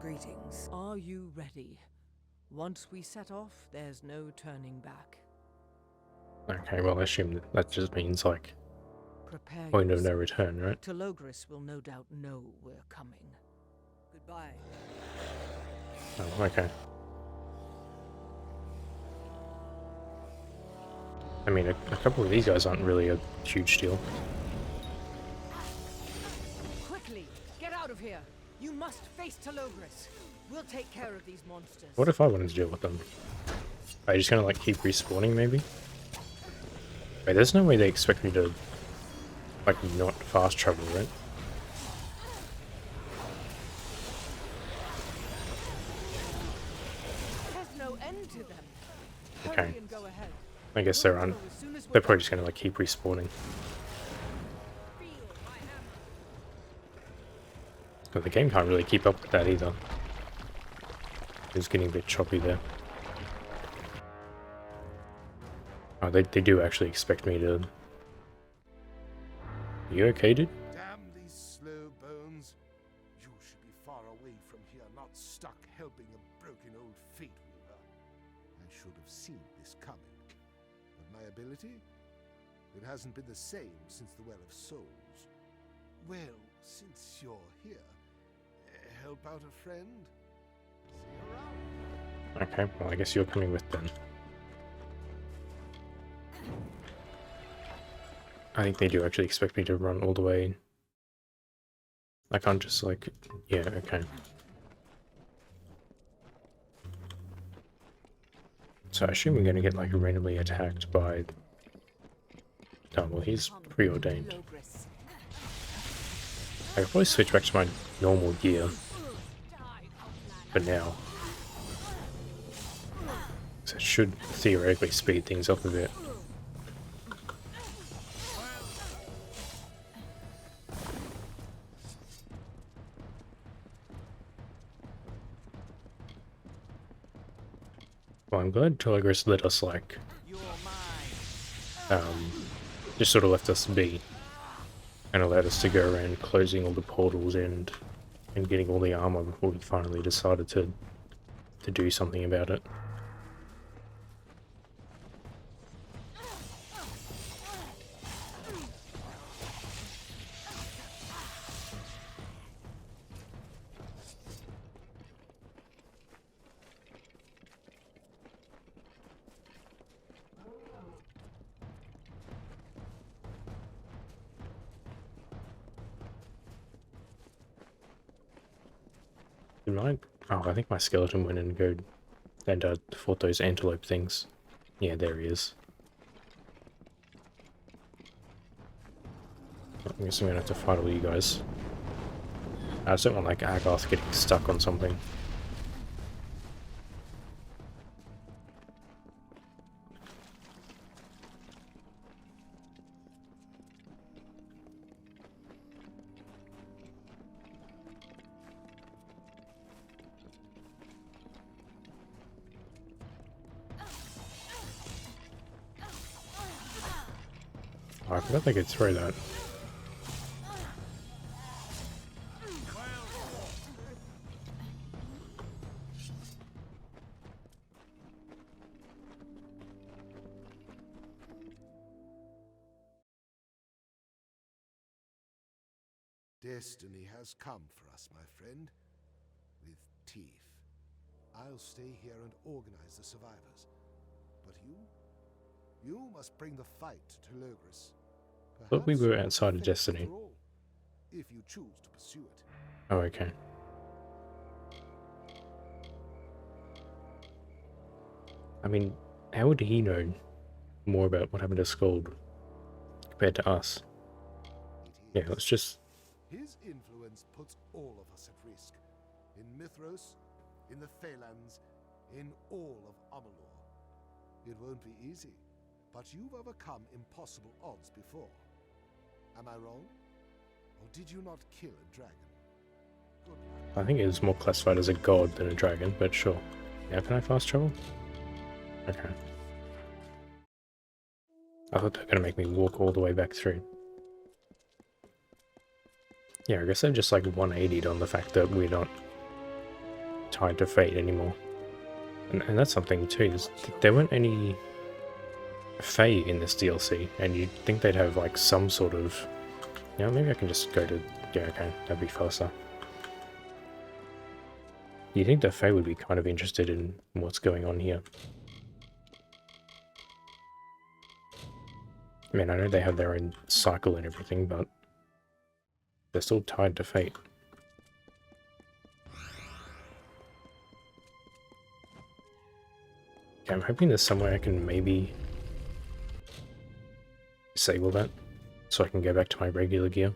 Greetings. Are you ready? Once we set off, there's no turning back. Okay, well, I assume that just means, like, Prepare point of no yourself. return, right? Telogris will no doubt know we're coming. Goodbye. Oh, okay. I mean, a couple of these guys aren't really a huge deal. Quickly, get out of here. You must face Telogris. We'll take care of these monsters. What if I wanted to deal with them? Are you just gonna, like, keep respawning, maybe? Wait, there's no way they expect me to, like, not fast travel, right? There's no end to them. Okay. Hurry and go ahead. I guess they're on. They're probably just gonna, like, keep respawning. But the game can't really keep up with that either. It's getting a bit choppy there. Oh, they do actually expect me to... You okay, dude? Damn these slow bones. You should be far away from here, not stuck helping a broken old fate weaver. I should have seen this coming. But my ability? It hasn't been the same since the Well of Souls. Well, since you're here, help out a friend? See you around. Okay, well, I guess you're coming with them. I think they do actually expect me to run all the way. I can't just, like... Yeah, okay. So I assume we're gonna get, like, randomly attacked by... Oh, well, he's preordained. I could probably switch back to my normal gear. For now. So it should theoretically speed things up a bit. Well, I'm glad Telogris let us, like, just sort of left us be and allowed us to go around closing all the portals and getting all the armor before we finally decided to do something about it. Oh, I think my skeleton went and fought those antelope things. Yeah, there he is. I guess I'm gonna have to fight all you guys. I just don't want, like, Agarth getting stuck on something. Oh, I forgot they could throw that. Destiny has come for us, my friend. With teeth. I'll stay here and organize the survivors. But you must bring the fight to Telogris. But we were outside of Destiny. All, if you choose to pursue it. Oh, okay. I mean, how would he know more about what happened to Skuld compared to us? Yeah, let's just... His influence puts all of us at risk. In Mithros, in the Phalanx, in all of Amalur. It won't be easy, but you've overcome impossible odds before. Am I wrong? Or did you not kill a dragon? Good luck. I think it was more classified as a god than a dragon, but sure. Now can I fast travel? Okay. I thought they were gonna make me walk all the way back through. Yeah, I guess I've just, like, 180'd on the fact that we're not tied to fate anymore. And that's something too. There weren't any Fae in this DLC, and you'd think they'd have like some sort of... You know, maybe I can just go to... Yeah, okay, that'd be faster. You'd think the Fae would be kind of interested in what's going on here. I mean, I know they have their own cycle and everything, but they're still tied to fate. Okay, I'm hoping there's somewhere I can maybe disable that, so I can go back to my regular gear.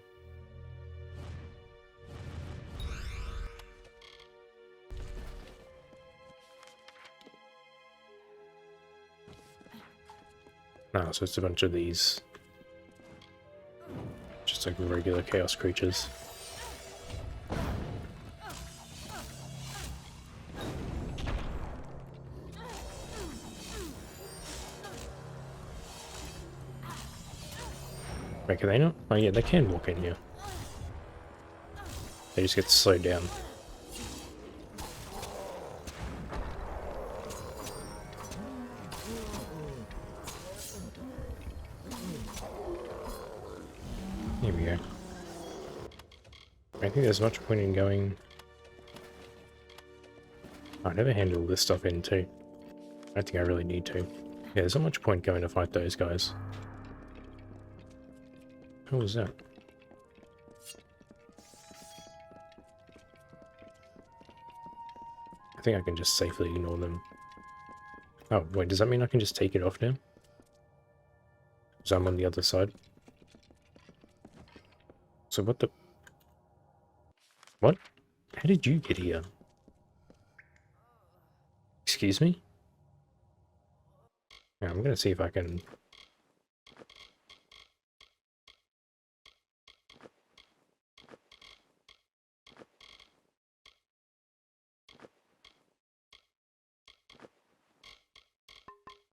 Ah, so it's a bunch of these. Just like regular chaos creatures. Wait, can they not? Oh yeah, they can walk in here. They just get slowed down. Here we go. I think there's much point in going... I never handle this stuff in too. I don't think I really need to. Yeah, there's not much point going to fight those guys. What was that? I think I can just safely ignore them. Oh, wait, does that mean I can just take it off now? Because I'm on the other side. So what the... What? How did you get here? Excuse me? Yeah, I'm gonna see if I can...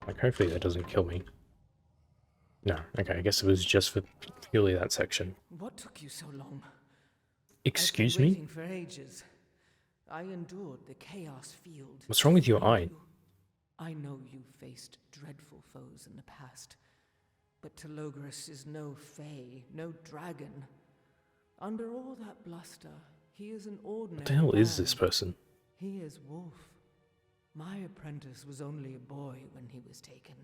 Like, hopefully that doesn't kill me. No, okay, I guess it was just for purely that section. What took you so long? Excuse I've been me? waiting for ages. I endured the chaos field. What's wrong with your eye? I know you faced dreadful foes in the past, but Telogris is no fae, no dragon. Under all that bluster, he is an ordinary What the hell is man. this person? He is Wolf. My apprentice was only a boy when he was taken,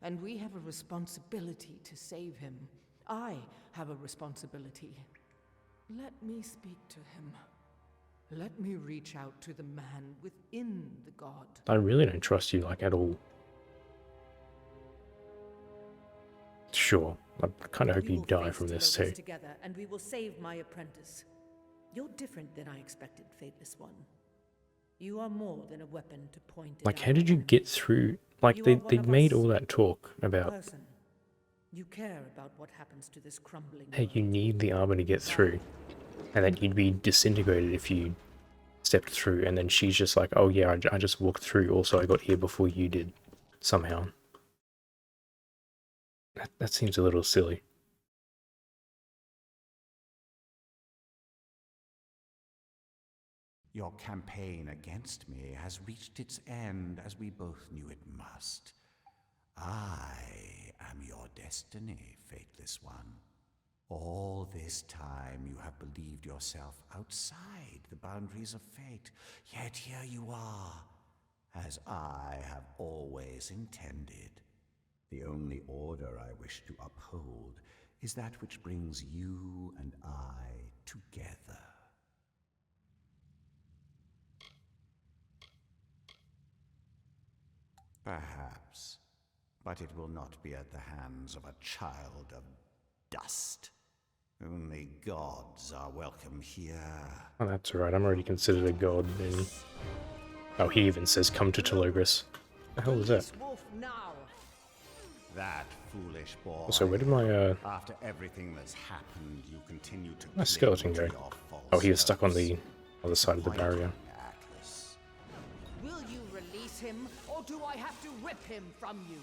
and we have a responsibility to save him. I have a responsibility. Let me speak to him. Let me reach out to the man within the god. I really don't trust you, like, at all. Sure, I kind of hope you die from this too. Together, and we will save my apprentice. You're different than I expected, Fateless One. You are more than a weapon to point. Like, how did you get through? Like, they made all that talk about, you care about what happens to this crumbling. hey, you need the armor to get through, and that you'd be disintegrated if you stepped through. And then she's just like, oh yeah, I just walked through. Also, I got here before you did, somehow. That seems a little silly. Your campaign against me has reached its end, as we both knew it must. I am your destiny, Fateless One. All this time you have believed yourself outside the boundaries of fate, yet here you are, as I have always intended. The only order I wish to uphold is that which brings you and I together. Perhaps, but it will not be at the hands of a child of dust. Only gods are welcome here. Oh, that's alright, I'm already considered a god. And... oh, he even says, come to Telogris. The hell is that? That foolish boy. So where did my, After everything that's happened, you continue to my skeleton go? Oh, he was stuck on the other side of the barrier. Will you release him, or do I have to rip him from you?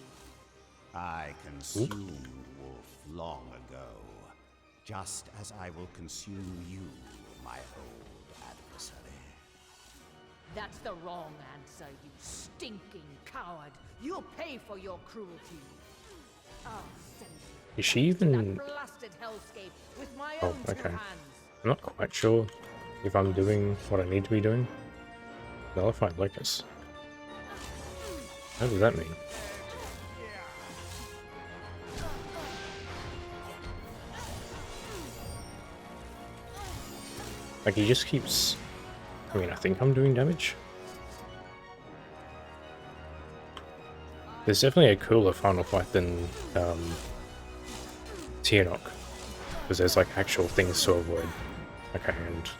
I consumed Wolf long ago, just as I will consume you, my old adversary. That's the wrong answer, you stinking coward. You'll pay for your cruelty. I'll send you Is she even... that blasted hellscape with my Oh, own two okay. hands. I'm not quite sure if I'm doing what I need to be doing. Nullified Locus. What does that mean? Like, he just keeps... I mean, I think I'm doing damage. There's definitely a cooler final fight than Tiernok, because there's like actual things to avoid. Okay, and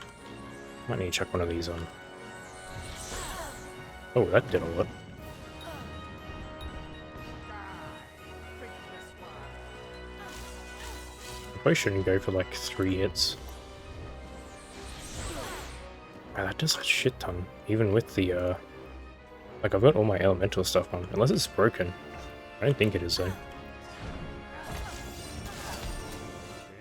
might need to chuck one of these on. Oh, that did a lot. I probably shouldn't go for like 3 hits. Wow, that does a shit ton, even with the like, I've got all my elemental stuff on, unless it's broken. I don't think it is, though.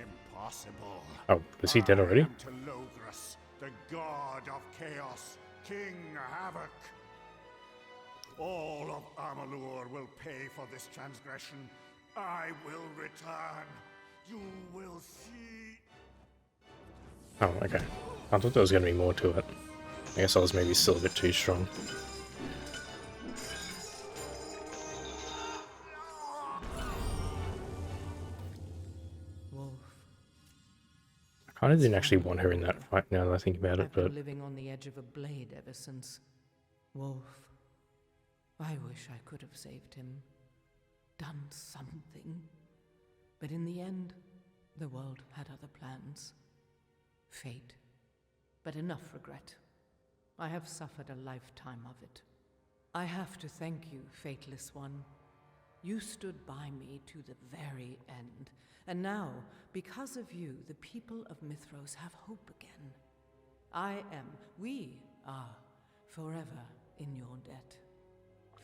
Impossible. Oh, is he dead already? To Logris, the god of chaos, King Havoc. All of Amalur will pay for this transgression. I will return. You will see. Oh, okay. I thought there was going to be more to it. I guess I was maybe still a bit too strong. Wolf. I kind of didn't actually want her in that fight now that I think about it, I've been but... living on the edge of a blade ever since. Wolf. I wish I could have saved him. Done something. But in the end, the world had other plans. Fate. But enough regret. I have suffered a lifetime of it. I have to thank you, Fateless One. You stood by me to the very end. And now, because of you, the people of Mithros have hope again. We are forever in your debt.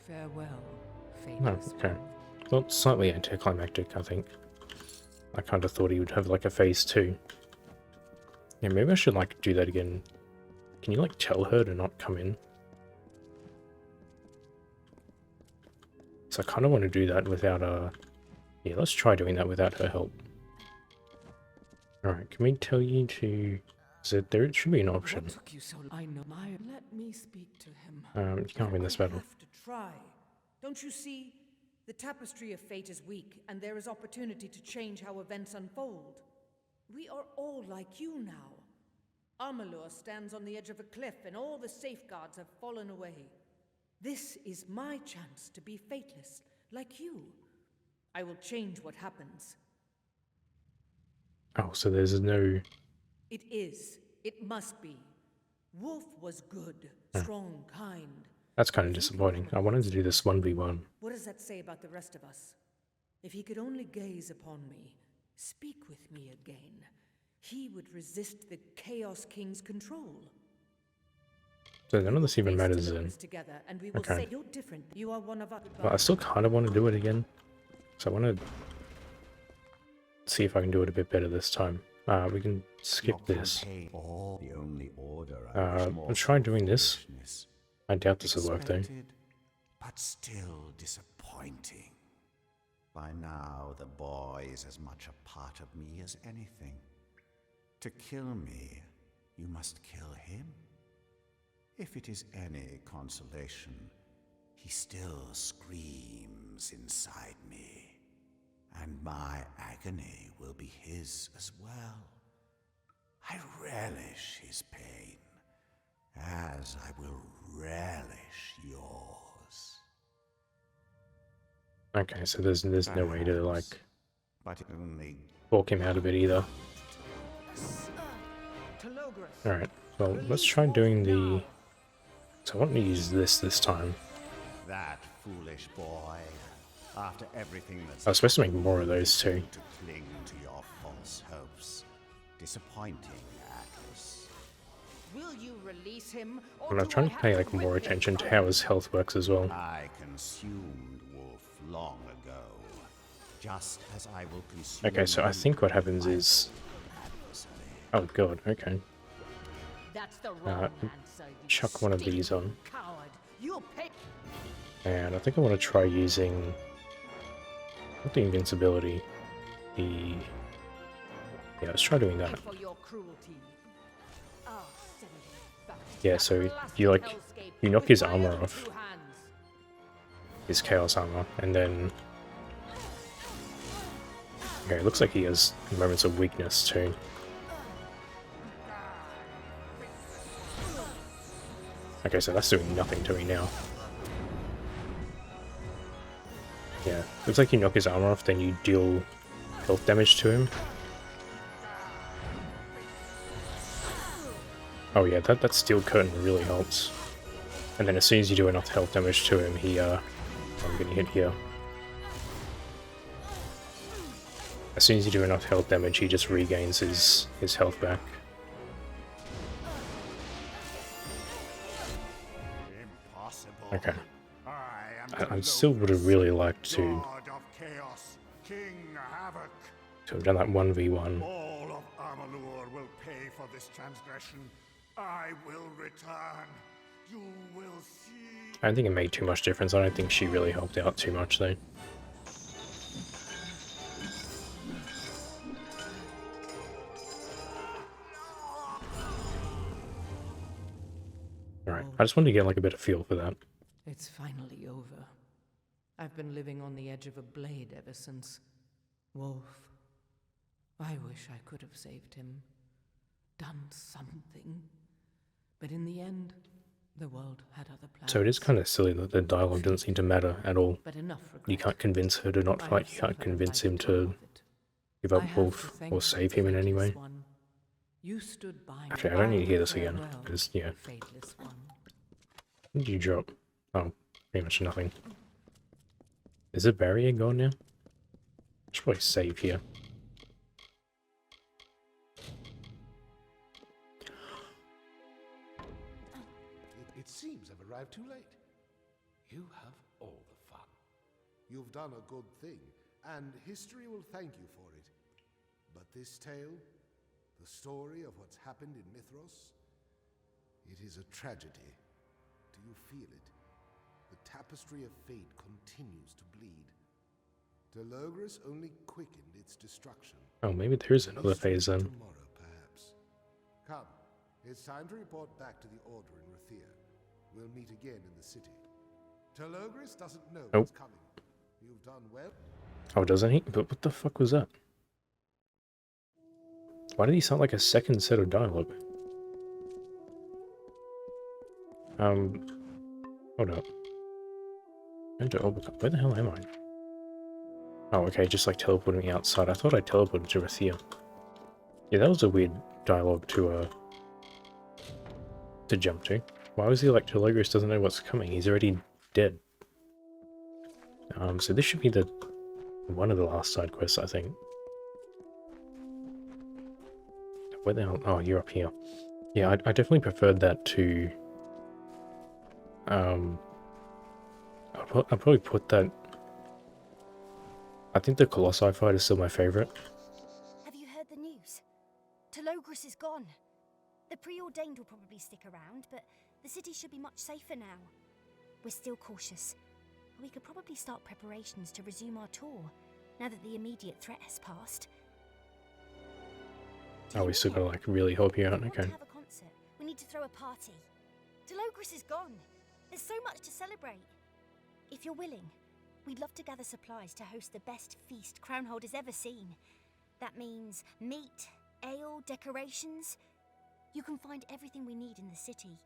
Farewell, No, Fateless okay. One. Well, slightly anticlimactic, I think. I kind of thought he would have, like, a phase 2. Yeah, maybe I should, like, do that again. Can you, like, tell her to not come in? So I kind of want to do that without, yeah, let's try doing that without her help. Alright, can we tell you to... There should be an option. What took you so long? I know my... Let me speak to him. You can't win this battle. have to try. Don't you see? The tapestry of fate is weak, and there is opportunity to change how events unfold. We are all like you now. Amalur stands on the edge of a cliff, and all the safeguards have fallen away. This is my chance to be fateless, like you. I will change what happens. Oh, so there's no... It is. It must be. Wolf was good, strong, kind. That's kind of disappointing. I wanted to do this 1v1. What does that say about the rest of us? If he could only gaze upon me, speak with me again, he would resist the Chaos King's control. So none of this even Face matters to then. notice together, and we will Okay. say you're different. You are one of us. But I still kind of want to do it again. So I want to see if I can do it a bit better this time. We can skip this. The only order I wish more I'll try doing this. foolishness. I doubt this will work though. Expected, but still disappointing. By now, the boy is as much a part of me as anything. To kill me, you must kill him. If it is any consolation, he still screams inside me, and my agony will be his as well. I relish his pain, as I will relish yours. Okay, so there's no way to like But only walk him out of it either. Alright, well let's try doing the... So I want to use this time. that foolish boy. After everything that's I was supposed to make more of those too. to cling to your false hopes. Disappointing, Atlas. Will you release him, or And I'm do trying I to have pay like whip more him attention to from how you? his health works as well. I consumed Wolf long ago, just as I will consume Okay, so I you, think what happens my is... adversary. Oh god, okay. That's the wrong answer, you chuck one of these stinking on. coward. You'll pay. And I think I want to try using, not the invincibility, the... Yeah, let's try doing that. For your cruelty. Oh, send me back to Yeah, that so blasted you like, hellscape you knock with his my armor own off, 2 hands. his chaos armor, and then... Okay, it looks like he has moments of weakness too. Okay, so that's doing nothing to me now. Yeah, looks like you knock his armor off, then you deal health damage to him. Oh yeah, that steel curtain really helps. And then as soon as you do enough health damage to him, he, I'm getting hit here. As soon as you do enough health damage, he just regains his health back. Impossible. Okay. I I still would have really liked to God of Chaos, King Havoc. have done that 1v1. All of Amalur will pay for this transgression. I will return. You will see. I don't think it made too much difference. I don't think she really helped out too much though. Alright, I just wanted to get like a bit of feel for that. It's finally over. I've been living on the edge of a blade ever since. Wolf. I wish I could have saved him. Done something. But in the end, the world had other plans. So it is kind of silly that the dialogue doesn't seem to matter at all. But enough regret. You can't convince her to not I fight, have you can't suffered convince by him the to toll of it. give I up have Wolf to thank or you, save him in any way. Faithless one. You stood by me. Actually, I don't need to hear this again, Farewell, because, yeah. Faithless one. What did you drop? Oh, pretty much nothing. Is the barrier gone now? I should probably save here. It seems I've arrived too late. You have all the fun. You've done a good thing, and history will thank you for it. But this tale, the story of what's happened in Mithros, it is a tragedy. Do you feel it? The tapestry of fate continues to bleed. Delogris only quickened its destruction. Oh, maybe there is another phase then. Tomorrow, perhaps. Come, it's time to report back to the Order in Rathir. We'll meet again in the city. Delogris doesn't know what's coming. You've done well. Oh, doesn't he? But what the fuck was that? Why did he sound like a second set of dialogue? Hold up. Where the hell am I? Oh, okay, just like teleporting me outside. I thought I teleported to Rathir. Yeah, that was a weird dialogue to jump to. Why was he like, Delogris doesn't know what's coming? He's already dead. So this should be the one of the last side quests, I think. Where the hell? Oh, you're up here. Yeah, I definitely preferred that to... I'll probably put that... I think the Colossi fight is still my favorite. Have you heard the news? Delogris is gone. The preordained will probably stick around, but the city should be much safer now. We're still cautious. We could probably start preparations to resume our tour, now that the immediate threat has passed. Oh, we still gotta like really help you out, If we want okay. to have a concert, we need to throw a party. Delogris is gone. There's so much to celebrate. If you're willing, we'd love to gather supplies to host the best feast Crownhold has ever seen. That means meat, ale, decorations. You can find everything we need in the city.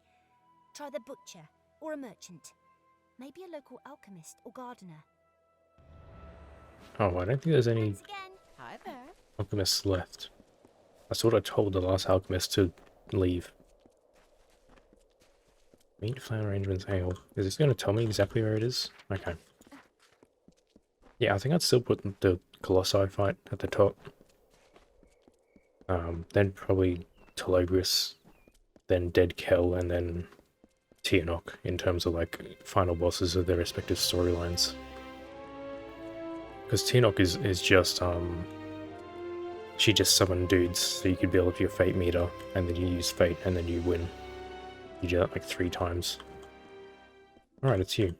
Try the butcher or a merchant. Maybe a local alchemist or gardener. Oh, I don't think there's any Once again, Hi there. alchemists left. I thought I told the last alchemist to leave. Meat, flour arrangements, ale. Is this going to tell me exactly where it is? Okay. Yeah, I think I'd still put the Colossi fight at the top. Then probably Telogris, then Dead Kell, and then Tianok in terms of like final bosses of their respective storylines. Because Tianok is just she just summoned dudes so you could build up your fate meter, and then you use fate, and then you win. You do that like 3 times. Alright, it's you.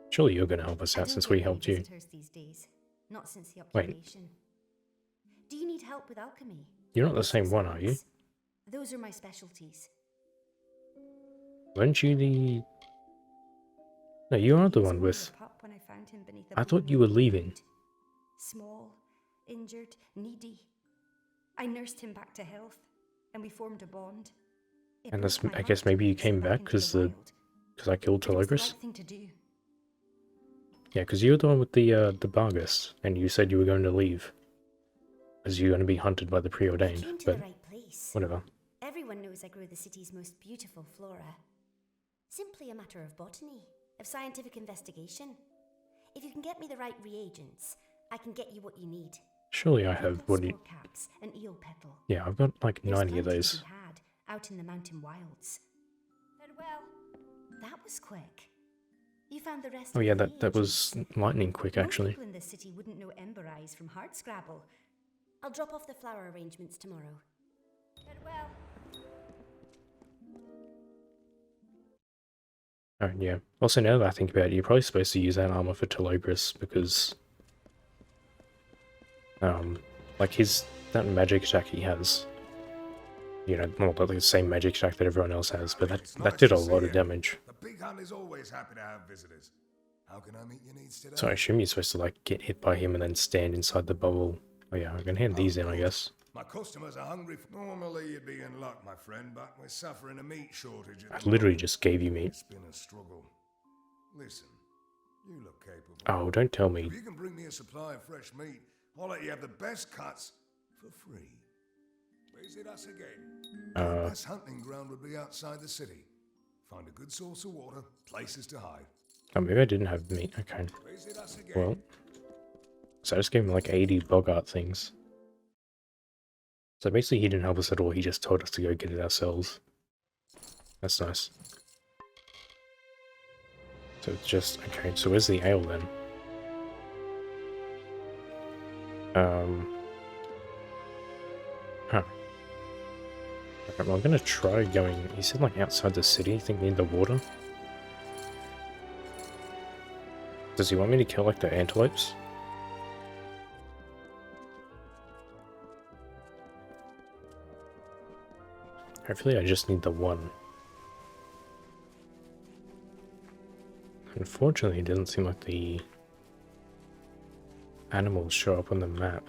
Surely you're gonna help us out since we helped you. These days. Not since the Wait. occupation. Do you need help with alchemy? You're not the same one, are you? Those are my specialties. Weren't you the... No, you are the one with... I thought you were leaving. Small, injured, needy. I nursed him back to health, and we formed a bond. And that's, I guess maybe you came back because I killed Telogris? Yeah, because you were the one with the Bargus, and you said you were going to leave. As you were going to be hunted by the Preordained, but whatever. Everyone knows I grow the city's most beautiful flora. Simply a matter of botany, of scientific investigation. If you can get me the right reagents, I can get you what you need. Surely I have what you... Caps, an eel petal. Yeah, I've got like 90 of those. To be had out in the mountain wilds. Farewell. That was quick. You found the rest. Oh yeah, that was lightning quick actually. People in this city wouldn't know Ember Eyes from Hardscrabble. I'll drop off the flower arrangements tomorrow. Farewell. Oh yeah. Also, now that I think about it, you're probably supposed to use that armor for Telogris because, like that magic attack he has, you know, not like the same magic attack that everyone else has, but that did a lot of damage. The Big Hunt is always happy to have visitors. How can I meet your needs today? So I assume you're supposed to like get hit by him and then stand inside the bubble. Oh yeah, I can hand these in, I guess. My customers are hungry. Normally you'd be in luck, my friend, but we're suffering a meat shortage. I literally just gave you meat. It's been a struggle. Listen, you look capable. Oh, don't tell me. If you can bring me a supply of fresh meat, I'll let you have the best cuts for free. Visit us again. The best hunting ground would be outside the city. Find a good source of water, places to hide. Oh, maybe I didn't have meat. Okay. Visit us again. Well, so I just gave him like 80 Bogart things. So basically he didn't help us at all, he just told us to go get it ourselves. That's nice. So it's just, okay, so where's the ale then? Huh. Okay, well I'm gonna try going, he said like outside the city, I think near the water. Does he want me to kill like the antelopes? Hopefully I just need the one. Unfortunately, it doesn't seem like the animals show up on the map.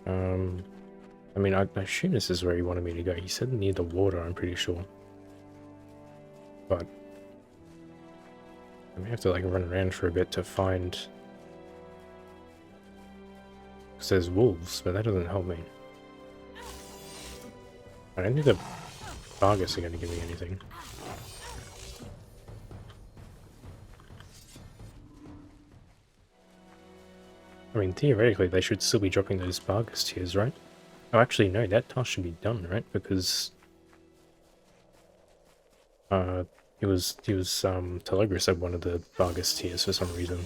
I mean, I assume this is where he wanted me to go. He said near the water, I'm pretty sure. But I may have to like run around for a bit to find... Because there's wolves, but that doesn't help me. I don't think the Vargas are going to give me anything. I mean, theoretically, they should still be dropping those Vargas tiers, right? Oh, actually, no, that task should be done, right? Because... Telogris had one of the Vargas tiers for some reason.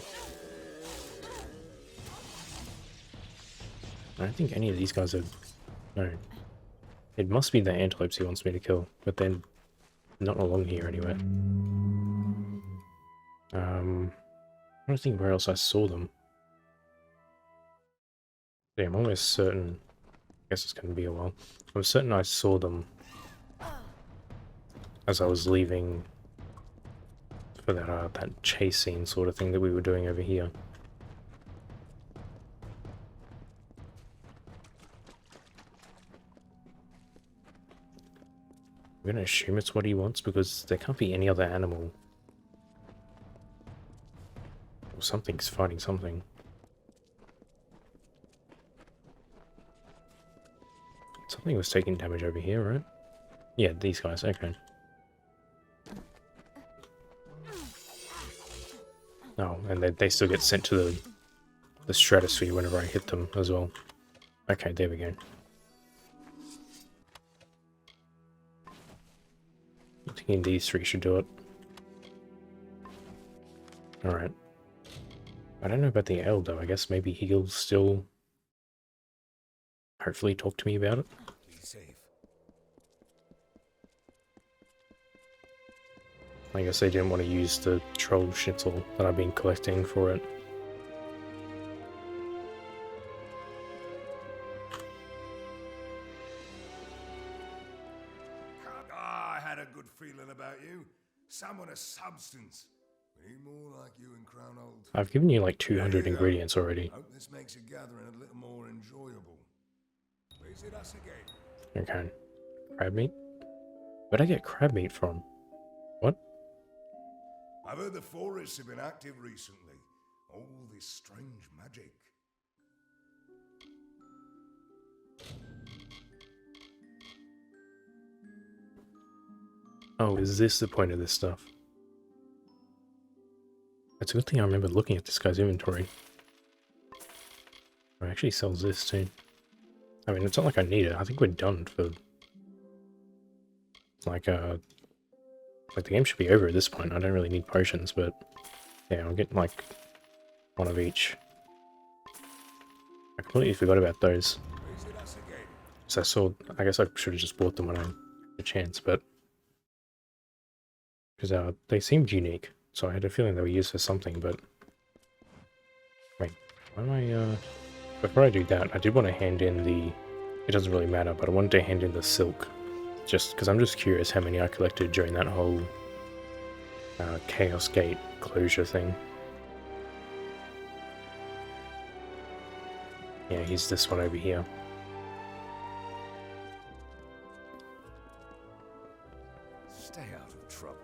I don't think any of these guys are... No. It must be the antelopes he wants me to kill, but they're not along here anywhere. I don't think where else I saw them. Yeah, I'm almost certain... I guess it's going to be a while. I'm certain I saw them as I was leaving for that chase scene sort of thing that we were doing over here. I'm gonna assume it's what he wants because there can't be any other animal. Or something's fighting something. Something was taking damage over here, right? Yeah, these guys, okay. Oh, and they still get sent to the stratosphere whenever I hit them as well. Okay, there we go. I'm thinking these three should do it. Alright. I don't know about the ale though. I guess maybe he'll still hopefully talk to me about it. Be safe. I guess they didn't want to use the troll schnitzel that I've been collecting for it. Ah, I had a good feeling about you. Someone of substance. We need more like you in Crownhold. I've given you like 200 There you go. ingredients already. Hope this makes your gathering a little more enjoyable. Visit us again. Okay. Crab meat? Where'd I get crab meat from? What? I've heard the forests have been active recently. All this strange magic. Oh, is this the point of this stuff? It's a good thing I remember looking at this guy's inventory. Oh, he actually sells this too. I mean, it's not like I need it. I think we're done for... Like the game should be over at this point. I don't really need potions, but... Yeah, I'll get, like, one of each. I completely forgot about those. Visit us again. So I saw... I guess I should have just bought them when I had a chance, but... Because they seemed unique, so I had a feeling they were used for something, but... Wait, why am I, Before I do that, I did want to hand in the... It doesn't really matter, but I wanted to hand in the silk. Just because I'm just curious how many I collected during that whole... Chaos Gate closure thing. Yeah, he's this one over here. Stay out of trouble.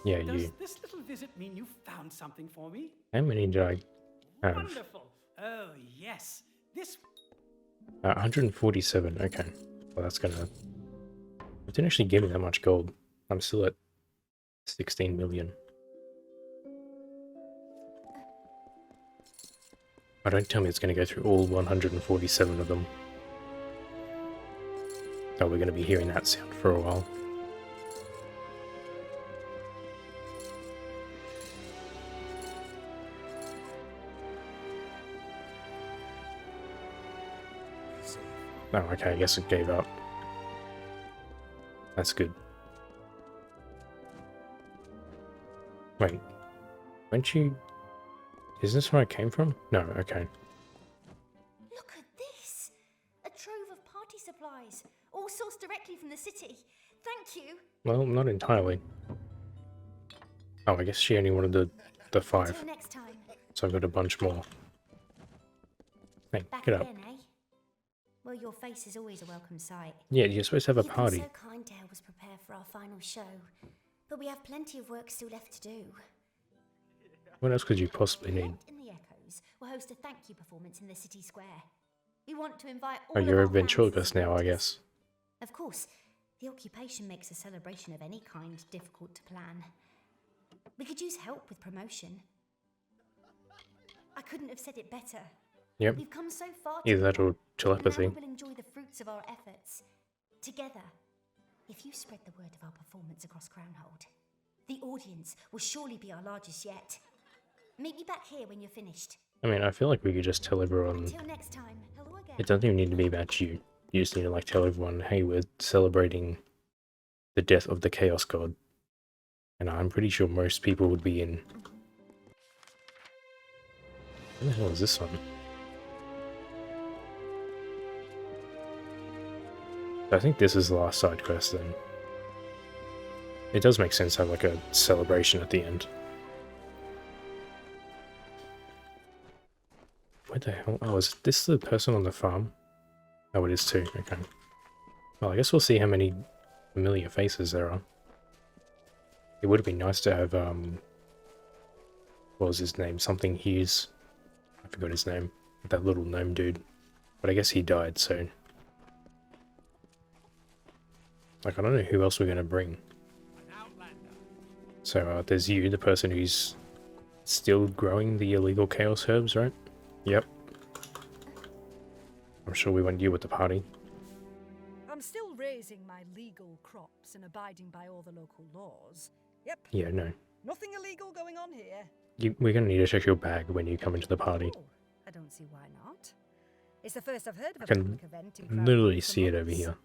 Yeah, Does you. this little visit mean you found something for me? How many did I have? Wonderful. Oh, yes. This 147, okay. Well, that's gonna... It didn't actually give me that much gold. I'm still at 16 million. Oh, don't tell me it's gonna go through all 147 of them. Oh, we're gonna be hearing that sound for a while. Oh, okay, I guess it gave up. That's good. Wait. Weren't you... Is this where I came from? No, okay. Look at this! A trove of party supplies, all sourced directly from the city. Thank you. Well, not entirely. Oh, I guess she only wanted the 5. Till next time. So I've got a bunch more. Hey, Back get up. again, eh? Well, your face is always a welcome sight. Yeah, you're supposed to have a You've party. been so kind to help us prepare for our final show, but we have plenty of work still left to do. What else could you possibly need? Event in the Echoes will host a thank you performance in the city square. We want to invite all Oh, of you're our a fans ventriloquist and now, I supporters. guess. Of course, the occupation makes a celebration of any kind difficult to plan. We could use help with promotion. I couldn't have said it better. Yep. We've come so far Either that or together, telepathy. and now we'll enjoy the fruits of our efforts together. If you spread the word of our performance across Crownhold, the audience will surely be our largest yet. Meet me back here when you're finished. I mean, I feel like we could just tell everyone... Until next time, hello again. It doesn't even need to be about you. You just need to, like, tell everyone, hey, we're celebrating the death of the Chaos God. And I'm pretty sure most people would be in. Where the hell is this one? I think this is the last side quest then. It does make sense to have like a celebration at the end. Where the hell? Oh, is this the person on the farm? Oh, it is too. Okay. Well, I guess we'll see how many familiar faces there are. It would have been nice to have, what was his name? Something Hughes. I forgot his name. That little gnome dude. But I guess he died, so... Like, I don't know who else we're going to bring. So, there's you, the person who's still growing the illegal chaos herbs, right? Yep. I'm sure we want you at the party. I'm still raising my legal crops and abiding by all the local laws. Yep, Yeah, no. nothing illegal going on here. We're gonna need to check your bag when you come into the party. Oh, I don't see why not. It's the first I've heard of I a can public event in literally Crownhold for see it over months. here.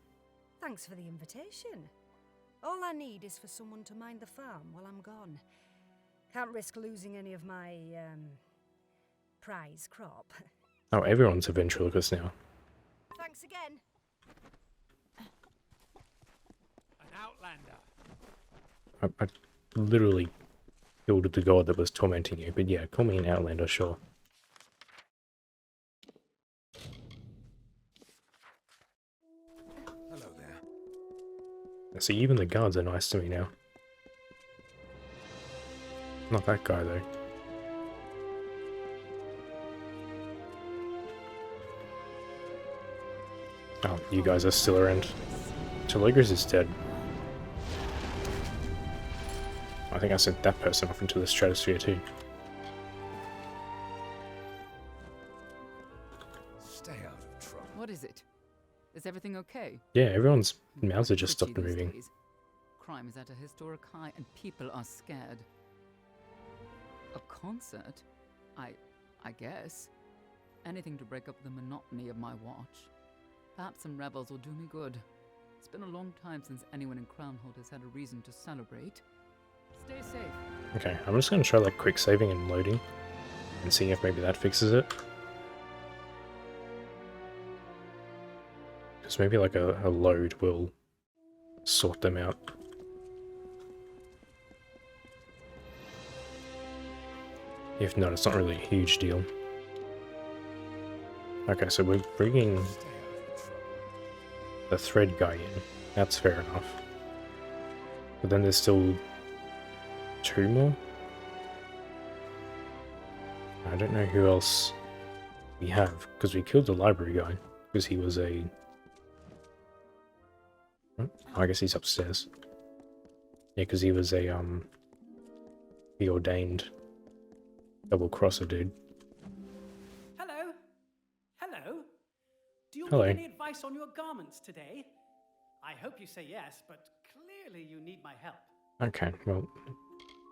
Thanks for the invitation. All I need is for someone to mind the farm while I'm gone. Can't risk losing any of my, prize crop. Oh, everyone's a ventriloquist now. Thanks again. An outlander. I literally killed the god that was tormenting you, but yeah, call me an outlander, sure. Hello there. See, even the guards are nice to me now. Not that guy, though. Oh, you guys are still around. Telegris is dead. I think I sent that person off into the stratosphere too. Stay out of trouble. What is it? Is everything okay? Yeah, everyone's mouths are just Pretty stopped these moving. days. Crime is at a historic high and people are scared. A concert? I guess. Anything to break up the monotony of my watch. Perhaps some revels will do me good. It's been a long time since anyone in Crownhold has had a reason to celebrate. Stay safe. Okay, I'm just gonna try like quick saving and loading and seeing if maybe that fixes it. Because maybe like a load will sort them out. If not, it's not really a huge deal. Okay, so we're bringing Stay out of trouble. the thread guy in. That's fair enough. But then there's still 2 more? I don't know who else we have, because we killed the library guy, because he was a... Oh, I guess he's upstairs. Yeah, because he was a, the ordained double-crosser dude. Hello? Hello? Do you Hello. need any advice on your garments today? I hope you say yes, but clearly you need my help. Okay, well,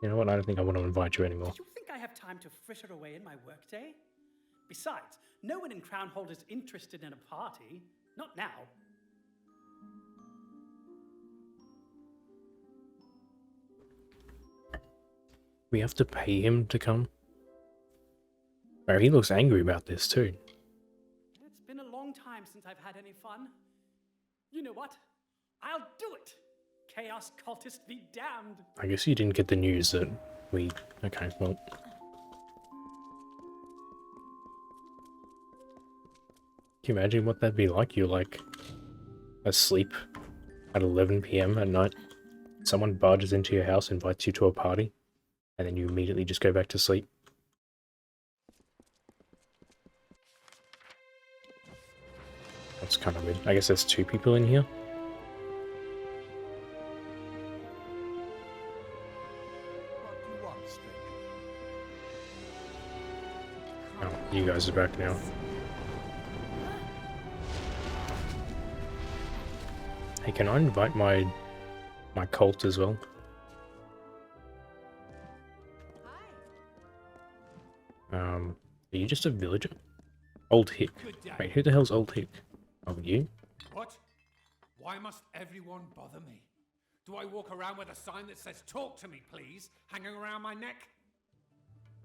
you know what, I don't think I want to invite you anymore. Do you think I have time to fritter away in my workday? Besides, no one in Crownhold is interested in a party. Not now. We have to pay him to come? Oh, he looks angry about this too. It's been a long time since I've had any fun. You know what? I'll do it! Chaos cultist be damned! I guess you didn't get the news that we... Okay, well... Can you imagine what that'd be like? You're like asleep at 11 PM at night. Someone barges into your house, invites you to a party, and then you immediately just go back to sleep. That's kind of weird. I guess there's 2 people in here. What do you want, stranger? Oh, you guys are back now. Hey, can I invite my cult as well? Are you just a villager? Old Hick. Wait, who the hell's Old Hick? Oh, you? What? Why must everyone bother me? Do I walk around with a sign that says "Talk to me, please" hanging around my neck?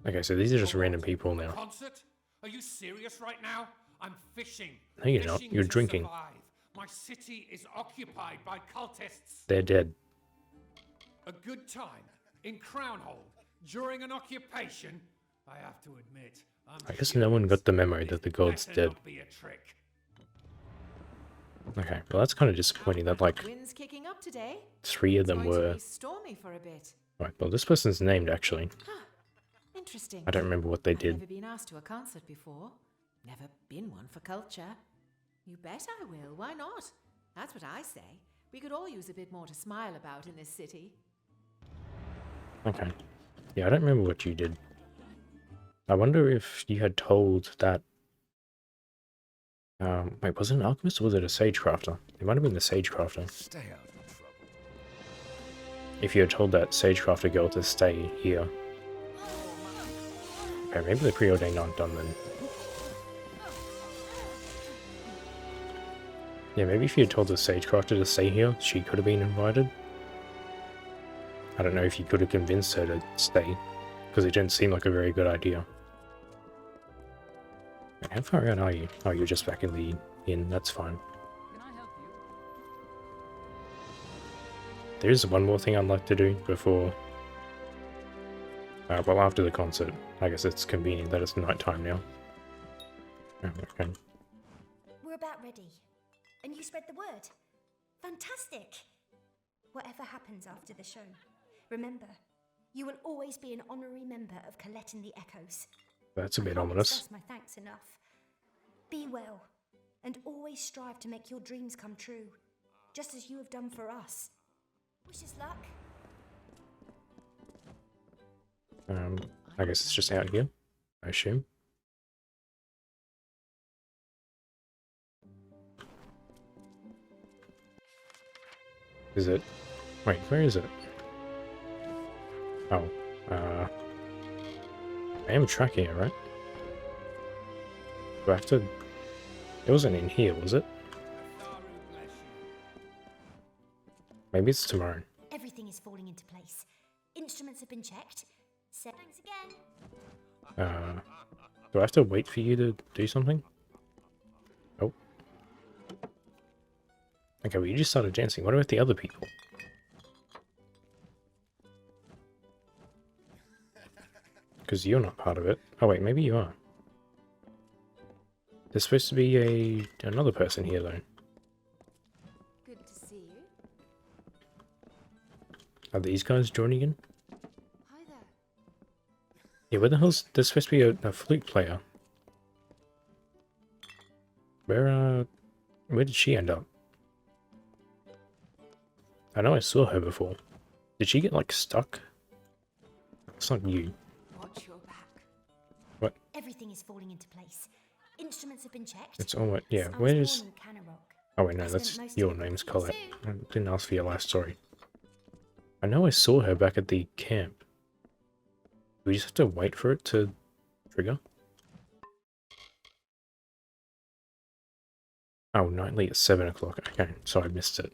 Okay, so these are just random people A now. concert? Are you serious right now? I'm fishing. No, you're not. Fishing You're to drinking. survive. My city is occupied by cultists. They're dead. A good time in Crownhold during an occupation? I have to admit, I guess no one got the memo that the god's better dead. not be a trick. Okay, well that's kind of disappointing that like Wind's kicking up today. 3 of It's them going to were... be stormy for a bit. Right, well this person's named actually. Interesting. I don't remember what they I've did. never been asked to a concert before. Never been one for culture. You bet I will. Why not? That's what I say. We could all use a bit more to smile about in this city. Okay. Yeah, I don't remember what you did. I wonder if you had told that... wait, was it an alchemist or was it a sagecrafter? It might have been the sagecrafter. Stay out of trouble. if you had told that Sagecrafter girl to stay here. Okay, maybe the preordained aren't done then. Yeah, maybe if you had told the Sagecrafter to stay here, she could have been invited. I don't know if you could have convinced her to stay, because it didn't seem like a very good idea. How far out are you? Oh, you're just back in the inn, that's fine. Can I help you? There is one more thing I'd like to do before... well, after the concert. I guess it's convenient that it's nighttime now. Oh, okay. We're about ready. And you spread the word. Fantastic! Whatever happens after the show, remember, you will always be an honorary member of Colette and the Echoes. That's a bit I can't ominous. express my thanks enough. Be well, and always strive to make your dreams come true, just as you have done for us. Wish us luck. I guess it's just out here, I assume. Is it? Wait, where is it? Oh, I am tracking it, right? Do I have to... It wasn't in here, was it? Maybe it's tomorrow. Everything is falling into place. Instruments have been checked. Thanks again. Do I have to wait for you to do something? Oh. Okay, well you just started dancing. What about the other people? Because you're not part of it. Oh wait, maybe you are. There's supposed to be another person here though. Good to see you. Are these guys joining in? Hi there. Yeah, where the hell's... There's supposed to be a flute player. Where did she end up? I know I saw her before. Did she get, like, stuck? It's not you. Watch your back. What? Everything is falling into place. Instruments have been checked. It's all... Yeah, I was where's... born in Canna Rock. Oh wait, no, I that's... spent most Your of it name's with you. Colette. I didn't ask for your life story. I know I saw her back at the camp. Do we just have to wait for it to trigger? Oh, nightly at 7 o'clock. Okay, so I missed it.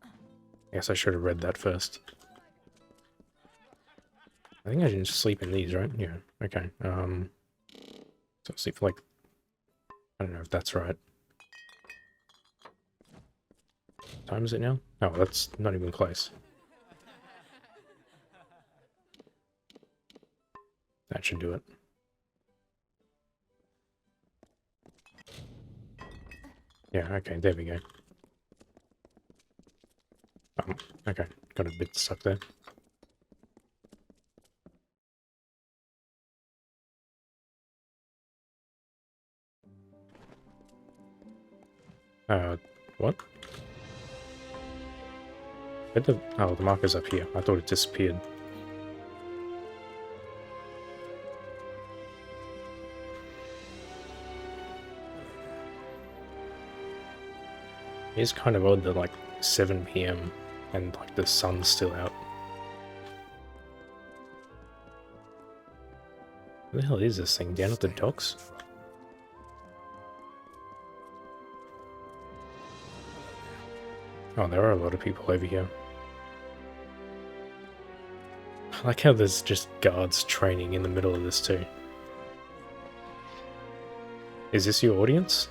I guess I should have read that first. I think I can just sleep in these, right? Yeah, okay. So sleep for like... I don't know if that's right. What time is it now? Oh, that's not even close. That should do it. Yeah, okay, there we go. Okay, got a bit stuck there. What? Where'd the... Oh, the marker's up here. I thought it disappeared. It's kind of odd that like 7 PM and like the sun's still out. Where the hell is this thing? Down at the docks? Oh, there are a lot of people over here. I like how there's just guards training in the middle of this too. Is this your audience?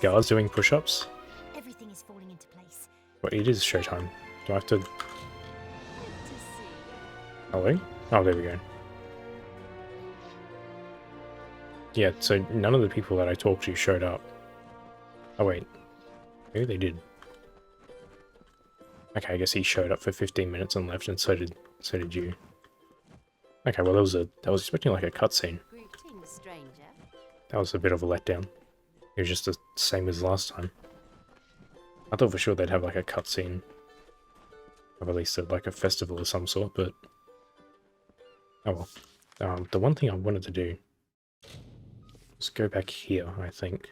Guards doing push-ups? Everything is falling into place. Well, it is showtime. Do I have to... Hello? Oh, there we go. Yeah, so none of the people that I talked to showed up. Oh wait. Maybe they did. Okay, I guess he showed up for 15 minutes and left, and so did you. Okay, well I was expecting like a cutscene. Greetings, stranger. That was a bit of a letdown. It was just the same as last time. I thought for sure they'd have like a cutscene. Or at least like a festival of some sort, but... Oh well. The one thing I wanted to do was go back here, I think.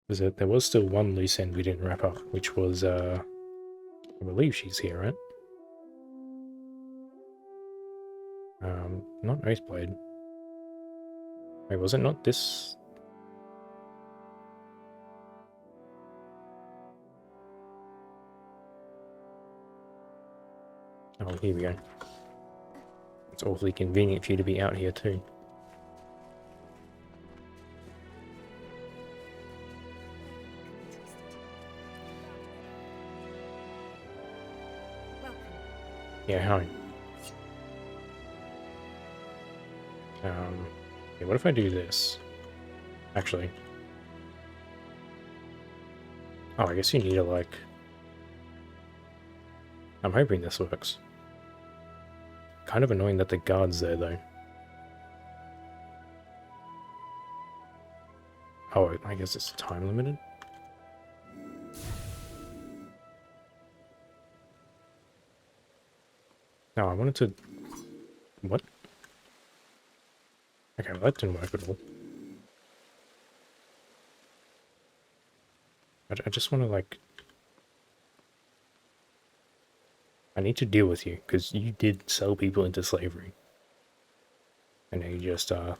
There was still one loose end we didn't wrap up, which was, I believe she's here, right? Not Oathblade. Wait, was it not this? Oh, here we go. It's awfully convenient for you to be out here too. Yeah, hi. Yeah, what if I do this? Actually. Oh, I guess you need to, like... I'm hoping this works. Kind of annoying that the guard's there, though. Oh, I guess it's time limited? No, I wanted to... What? Okay, well that didn't work at all. I just want to, like... I need to deal with you, because you did sell people into slavery. And now you just, I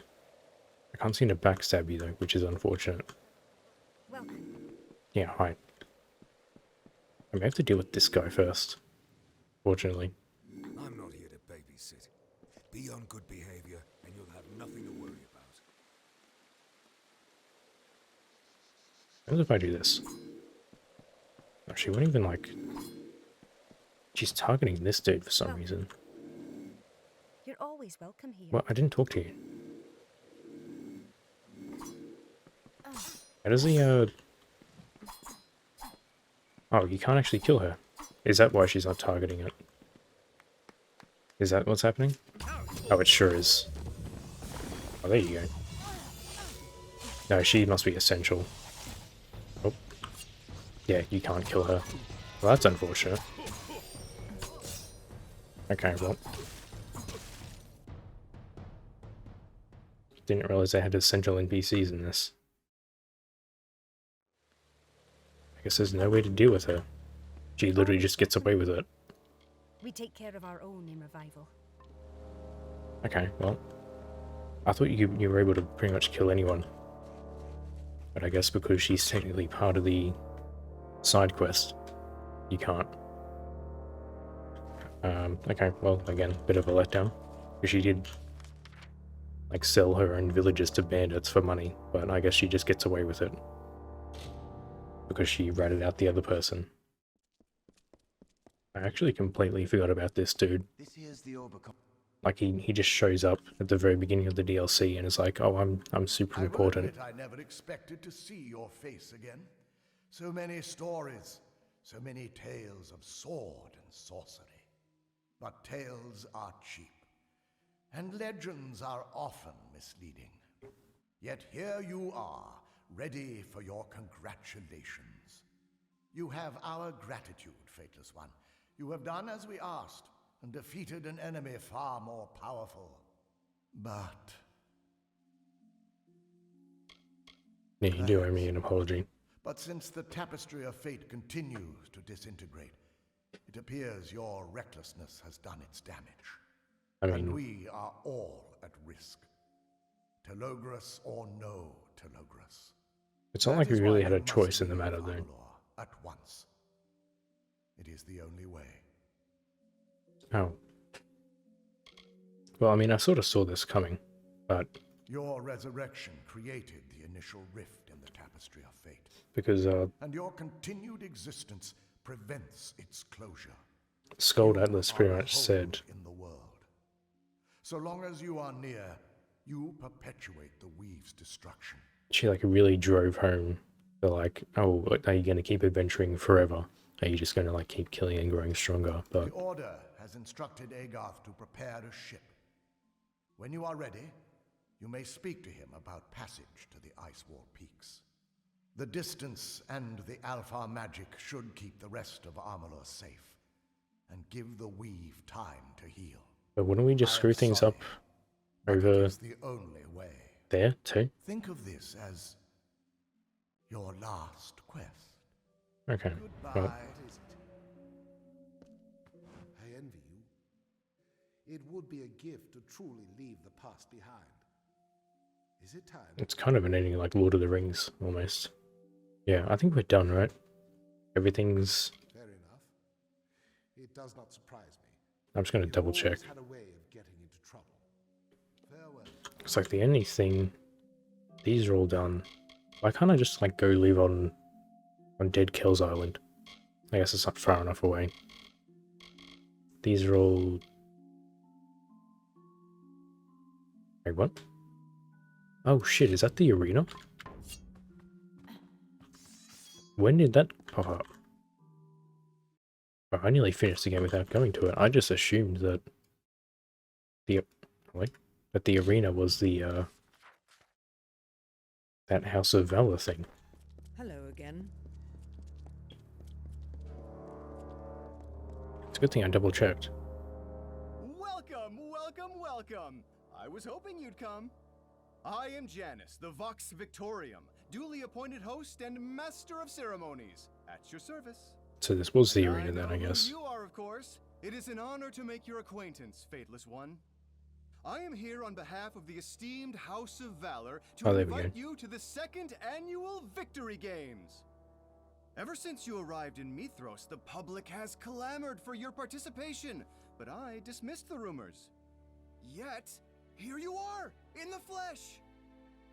can't seem to backstab you, though, which is unfortunate. Welcome. Yeah, hi. I may have to deal with this guy first. Fortunately. I'm not here to babysit. Be on good behavior, and you'll have nothing to worry about. What if I do this? Oh, she won't even, like... She's targeting this dude for some reason. You're always welcome here. Well, I didn't talk to you. How does he, Oh, you can't actually kill her. Is that why she's not targeting it? Is that what's happening? Oh, it sure is. Oh, there you go. No, she must be essential. Oh. Yeah, you can't kill her. Well, that's unfortunate. Okay, well. Didn't realize I had essential NPCs in this. I guess there's no way to deal with her. She literally just gets away with it. We take care of our own in Revival. Okay, well. I thought you were able to pretty much kill anyone. But I guess because she's technically part of the side quest, you can't. Okay, well, again, bit of a letdown. Because she did, like, sell her own villages to bandits for money, but I guess she just gets away with it. Because she ratted out the other person. I actually completely forgot about this dude. Like, he just shows up at the very beginning of the DLC and is like, oh, I'm super important. I never expected to see your face again. So many stories, so many tales of sword and sorcery. But tales are cheap, and legends are often misleading. Yet here you are, ready for your congratulations. You have our gratitude, Fateless One. You have done as we asked, and defeated an enemy far more powerful. But... Yeah, you do owe me an apology. But since the tapestry of fate continues to disintegrate, it appears your recklessness has done its damage. I mean... And we are all at risk. Telogris or no Telogris. It's not like we really had a choice in the matter, though. At once. It is the only way. Oh. Well, I mean, I sort of saw this coming, but... Your resurrection created the initial rift in the tapestry of fate. Because, And your continued existence prevents its closure. Skull Atlas pretty much said... In the world. So long as you are near, you perpetuate the Weave's destruction. She, like, really drove home the, like, oh, are you going to keep adventuring forever? Are you just going to, like, keep killing and growing stronger? But... The Order has instructed Agarth to prepare a ship. When you are ready, you may speak to him about passage to the Icewall Peaks. The distance and the Alpha magic should keep the rest of Amalur safe, and give the Weave time to heal. But wouldn't we just screw things up over the only way. there, too? Think of this as Your last quest. Okay. Goodbye, Well, is it? I envy you. It would be a gift to truly leave the past behind. Is it time? it's kind of an ending like Lord of the Rings, almost. Yeah, I think we're done, right? Everything's... Fair enough. It does not surprise me. I'm just going to You double check. always had a way of getting into trouble. Farewell. It's like the only thing... These are all done. Why can't I just like go live on Dead Kells Island? I guess it's not far enough away. These are all... Wait, what? Oh shit, is that the arena? When did that pop up? Oh, I nearly finished the game without going to it. I just assumed that the arena was the that House of Valor thing. Hello again. It's a good thing I double checked. Welcome, welcome, welcome. I was hoping you'd come. I am Janus, the Vox Victorium, duly appointed host and master of ceremonies. At your service. So this was the And arena then, I know guess. who you are, of course. It is an honor to make your acquaintance, Fateless One. I am here on behalf of the esteemed House of Valor to there we go. invite you to the second annual Victory Games. Ever since you arrived in Mithros, the public has clamored for your participation, but I dismissed the rumors. Yet, here you are, in the flesh.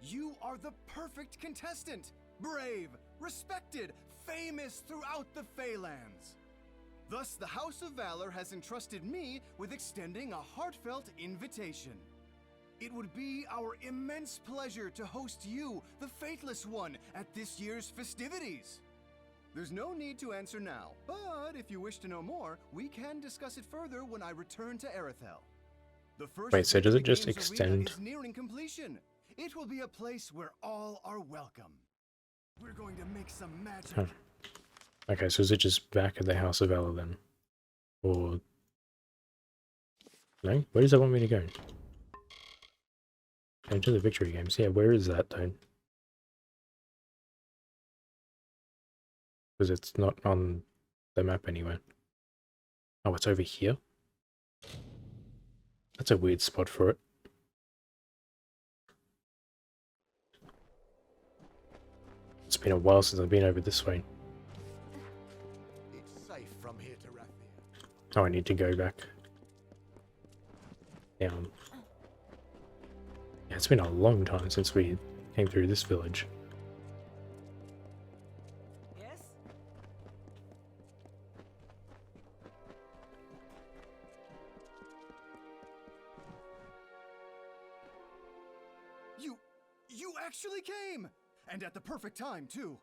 You are the perfect contestant, brave, respected, famous throughout the Phalanx. Thus, the House of Valor has entrusted me with extending a heartfelt invitation. It would be our immense pleasure to host you, the Fateless One, at this year's festivities. There's no need to answer now, but if you wish to know more, we can discuss it further when I return to Erethel. The first Wait, so does it Victory just Games arena extend? is nearing completion. It will be a place where all are welcome. We're going to make some magic. Huh. Okay, so is it just back at the House of Valor then? Or... No? Where does it want me to go? Into the Victory Games. Yeah, where is that though? Because it's not on the map anywhere. Oh, it's over here? That's a weird spot for it. It's been a while since I've been over this way. It's safe from here to Rathir. Oh, I need to go back down. Yeah, it's been a long time since we came through this village. Yes? You actually came! And at the perfect time, too.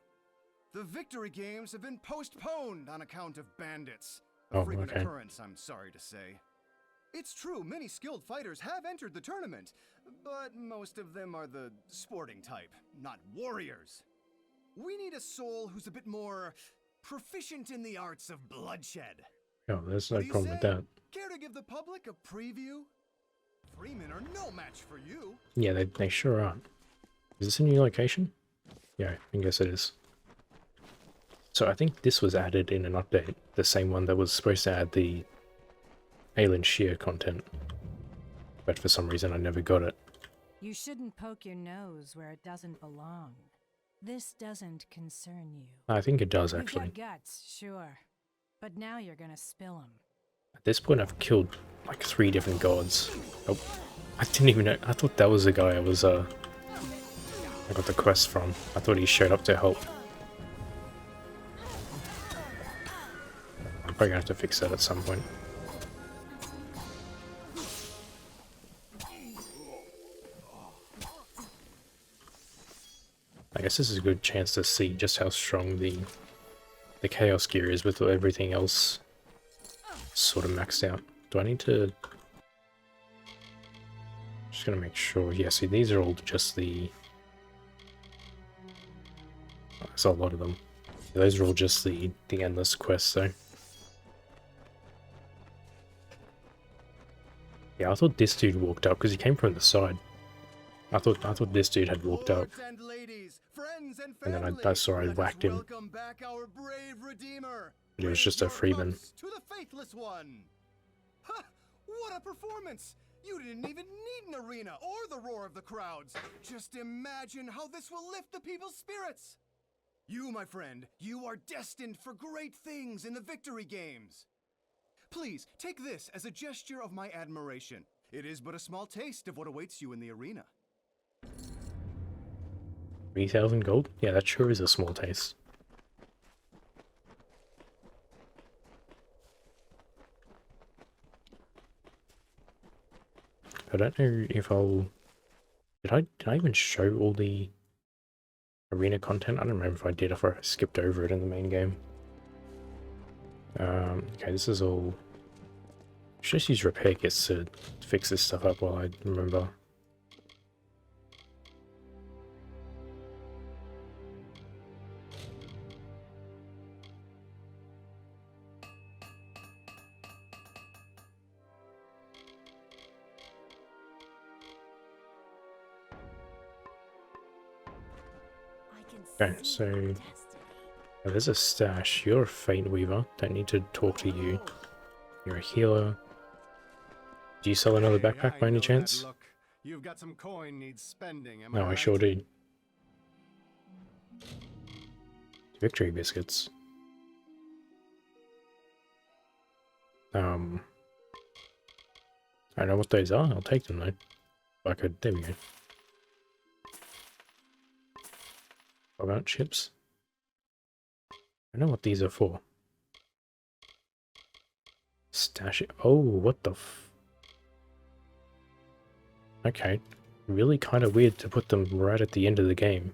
The Victory Games have been postponed on account of bandits. A Oh, frequent okay. occurrence, I'm sorry to say. It's true, many skilled fighters have entered the tournament, but most of them are the sporting type, not warriors. We need a soul who's a bit more proficient in the arts of bloodshed. Oh, there's no What do you problem with say? that. Care to give the public a preview? Freemen are no match for you. Yeah, they sure aren't. Is this a new location? Yeah, I guess it is. So I think this was added in an update, the same one that was supposed to add the Aelin Shear content. But for some reason I never got it. You shouldn't poke your nose where it doesn't belong. This doesn't concern you. I think it does, You've actually. got guts, sure. But now you're gonna spill them. At this point I've killed like 3 different gods. Oh, I didn't even know. I thought that was the guy I was, I got the quest from. I thought he showed up to help. I'm probably gonna have to fix that at some point. I guess this is a good chance to see just how strong the Chaos Gear is with everything else sort of maxed out. Do I need to... Just gonna make sure. Yeah, see, these are all just the... Oh, there's a lot of them. Those are all just the endless quests, though. Yeah, I thought this dude walked up because he came from the side. I thought this dude had walked up. Lords and ladies, friends friends and And family. then I saw I Let us whacked him. welcome back our brave redeemer. But it was Raise just a your freeman. cups to the faithless one. Ha! What a performance! You didn't even need an arena or the roar of the crowds. Just imagine how this will lift the people's spirits. You, my friend, you are destined for great things in the victory games. Please, take this as a gesture of my admiration. It is but a small taste of what awaits you in the arena. 3,000 gold? Yeah, that sure is a small taste. I don't know if I'll... Did I even show all the arena content? I don't remember if I did, if I skipped over it in the main game. Okay, this is all... Should just use repair kits to fix this stuff up while I remember. Okay, so there's a stash. You're a Fate Weaver. Don't need to talk to you. You're a healer. Do you sell another backpack by any chance? Look, you've got some coin needs spending, am No, I sure do. Victory biscuits. I don't know what those are. I'll take them though. I could. There we go. What about chips? I don't know what these are for. Stash it. Oh, what the f... Okay. Really kind of weird to put them right at the end of the game.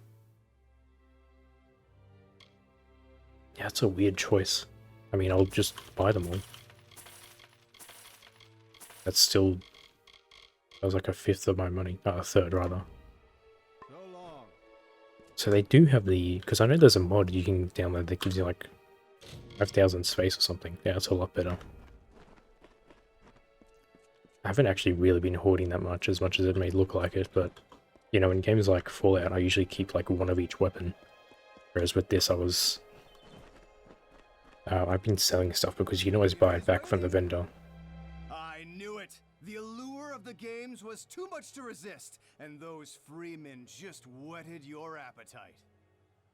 Yeah, that's a weird choice. I mean, I'll just buy them all. That's still... That was like a fifth of my money. A third, rather. So they do have the... Because I know there's a mod you can download that gives you like 5,000 space or something. Yeah, it's a lot better. I haven't actually really been hoarding that much as it may look like it, but... You know, in games like Fallout, I usually keep like one of each weapon. Whereas with this, I was... I've been selling stuff because you can always buy it back from the vendor. I knew it! The allure of the games was too much to resist, and those freemen just whetted your appetite.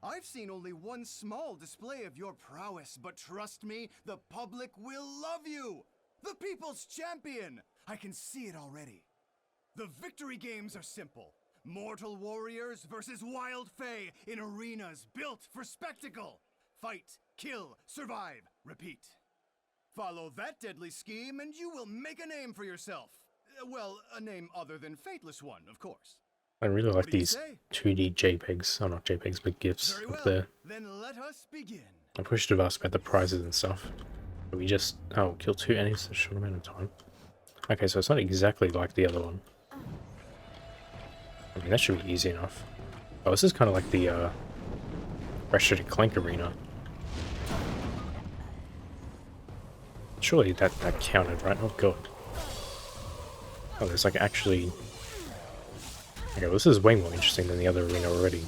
I've seen only one small display of your prowess, but trust me, the public will love you! The people's champion! I can see it already. The victory games are simple. Mortal warriors versus wild fae in arenas built for spectacle. Fight, kill, survive, repeat. Follow that deadly scheme and you will make a name for yourself. Well, a name other than Fateless One, of course. I really like these 2D JPEGs, oh not JPEGs, but GIFs up there. Then let us begin. I probably should have asked about the prizes and stuff. But we just... Oh, kill 2 enemies in a short amount of time. Okay, so it's not exactly like the other one. I mean, that should be easy enough. Oh, this is kind of like the, Ratchet & Clank arena. Surely that counted, right? Oh god. Oh, there's like actually... Okay, well, this is way more interesting than the other arena already.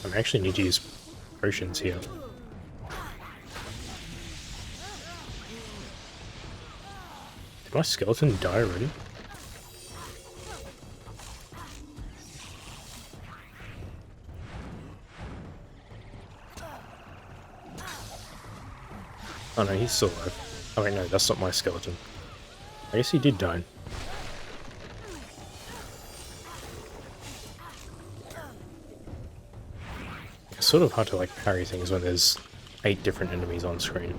I actually need to use potions here. Did my skeleton die already? Oh no, he's still alive. Oh wait, no, that's not my skeleton. I guess he did die. It's sort of hard to like parry things when there's 8 different enemies on screen.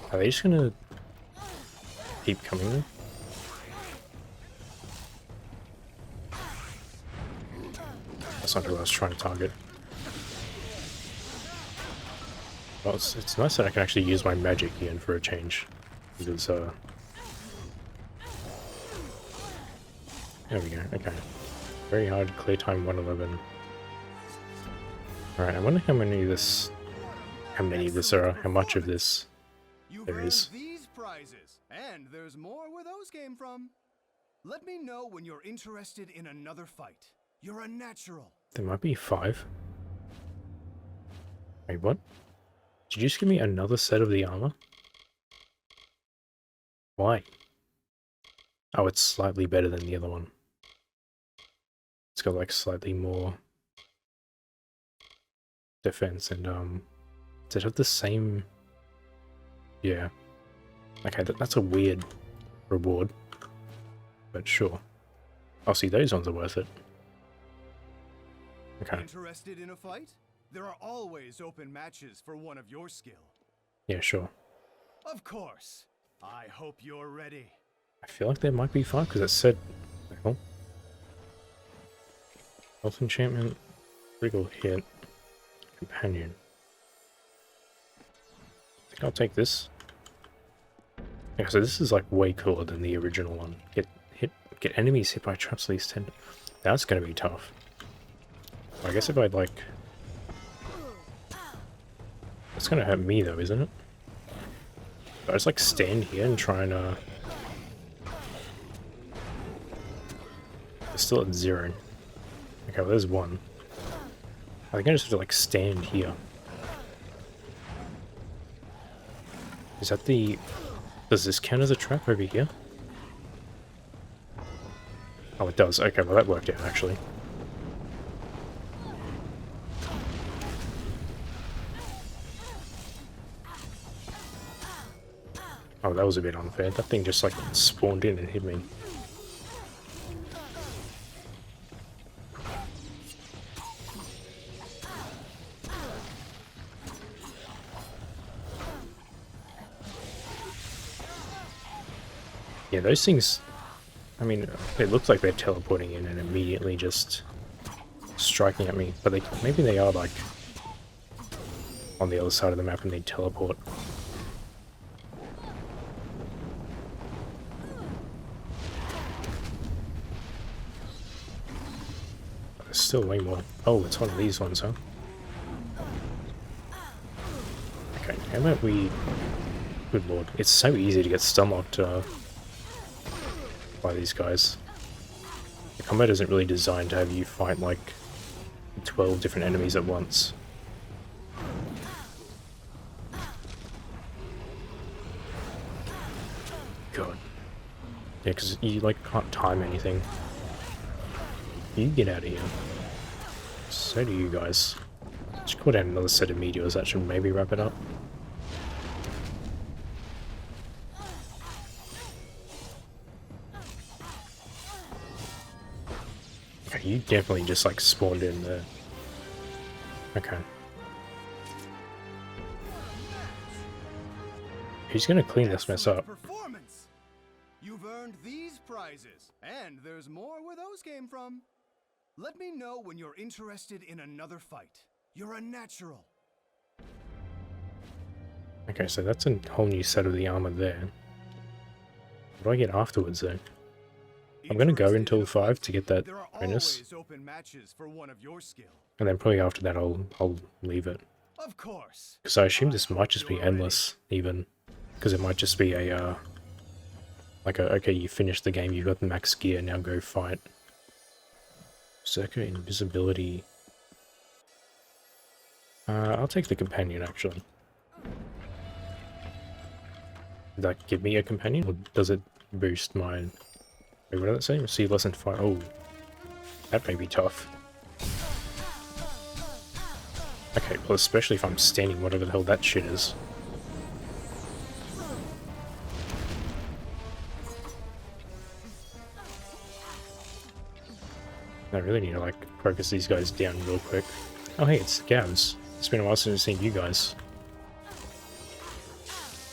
Are they just gonna keep coming there? That's not who I was trying to target. Well, it's nice that I can actually use my magic again for a change. Because, there we go, okay. Very hard, clear time 111. Alright, I wonder how many this how many of this there are, how much of this You've there earned is. these prizes, and there's more where those came from. Let me know when you're interested in another fight. You're a natural. There might be 5. Wait, what? Did you just give me another set of the armor? Why? Oh, it's slightly better than the other one. It's got like slightly more defense and does it have the same? Yeah. Okay, that's a weird reward. But sure. I'll see, those ones are worth it. Okay. Interested in a fight? There are always open matches for one of your skill. Yeah, sure. Of course. I hope you're ready. I feel like there might be 5 because it said health enchantment, critical hit, companion. I think I'll take this. Yeah, so this is like way cooler than the original one. Get enemies hit by traps at least 10. That's gonna be tough. I guess if I'd like, it's gonna hurt me though, isn't it? If I just like stand here and try and it's still at 0. Okay, well there's 1. I think I just have to like stand here. Is that the... Does this count as a trap over here? Oh, it does. Okay, well that worked out actually. Oh, that was a bit unfair. That thing just like spawned in and hit me. Yeah, those things, I mean, it looks like they're teleporting in and immediately just striking at me, but maybe they are like on the other side of the map and they teleport. There's still way more. Oh, it's one of these ones, huh? Okay, how about we... Good lord, it's so easy to get stun-locked by these guys. The combat isn't really designed to have you fight like 12 different enemies at once. God. Yeah, because you like can't time anything. You get out of here. So do you guys. Just call down another set of meteors, that should maybe wrap it up. You definitely just like spawned in there. Okay. Who's gonna clean this mess up? Performance. You've earned these prizes, and there's more where those came from. Let me know when you're interested in another fight. You're a natural. Okay, so that's a whole new set of the armor there. What do I get afterwards though? I'm gonna go until 5 to get that bonus, and then probably after that I'll leave it. Of course. Because I assume this might just be endless, even. Because it might just be a like a okay, you finished the game, you've got the max gear, now go fight. Circuit invisibility. I'll take the companion actually. Did that give me a companion, or does it boost my... Wait, what did that say? Receive less than 5. Oh, that may be tough. Okay, well, especially if I'm standing, whatever the hell that shit is. I really need to, like, focus these guys down real quick. Oh, hey, it's Gavs. It's been a while since I've seen you guys.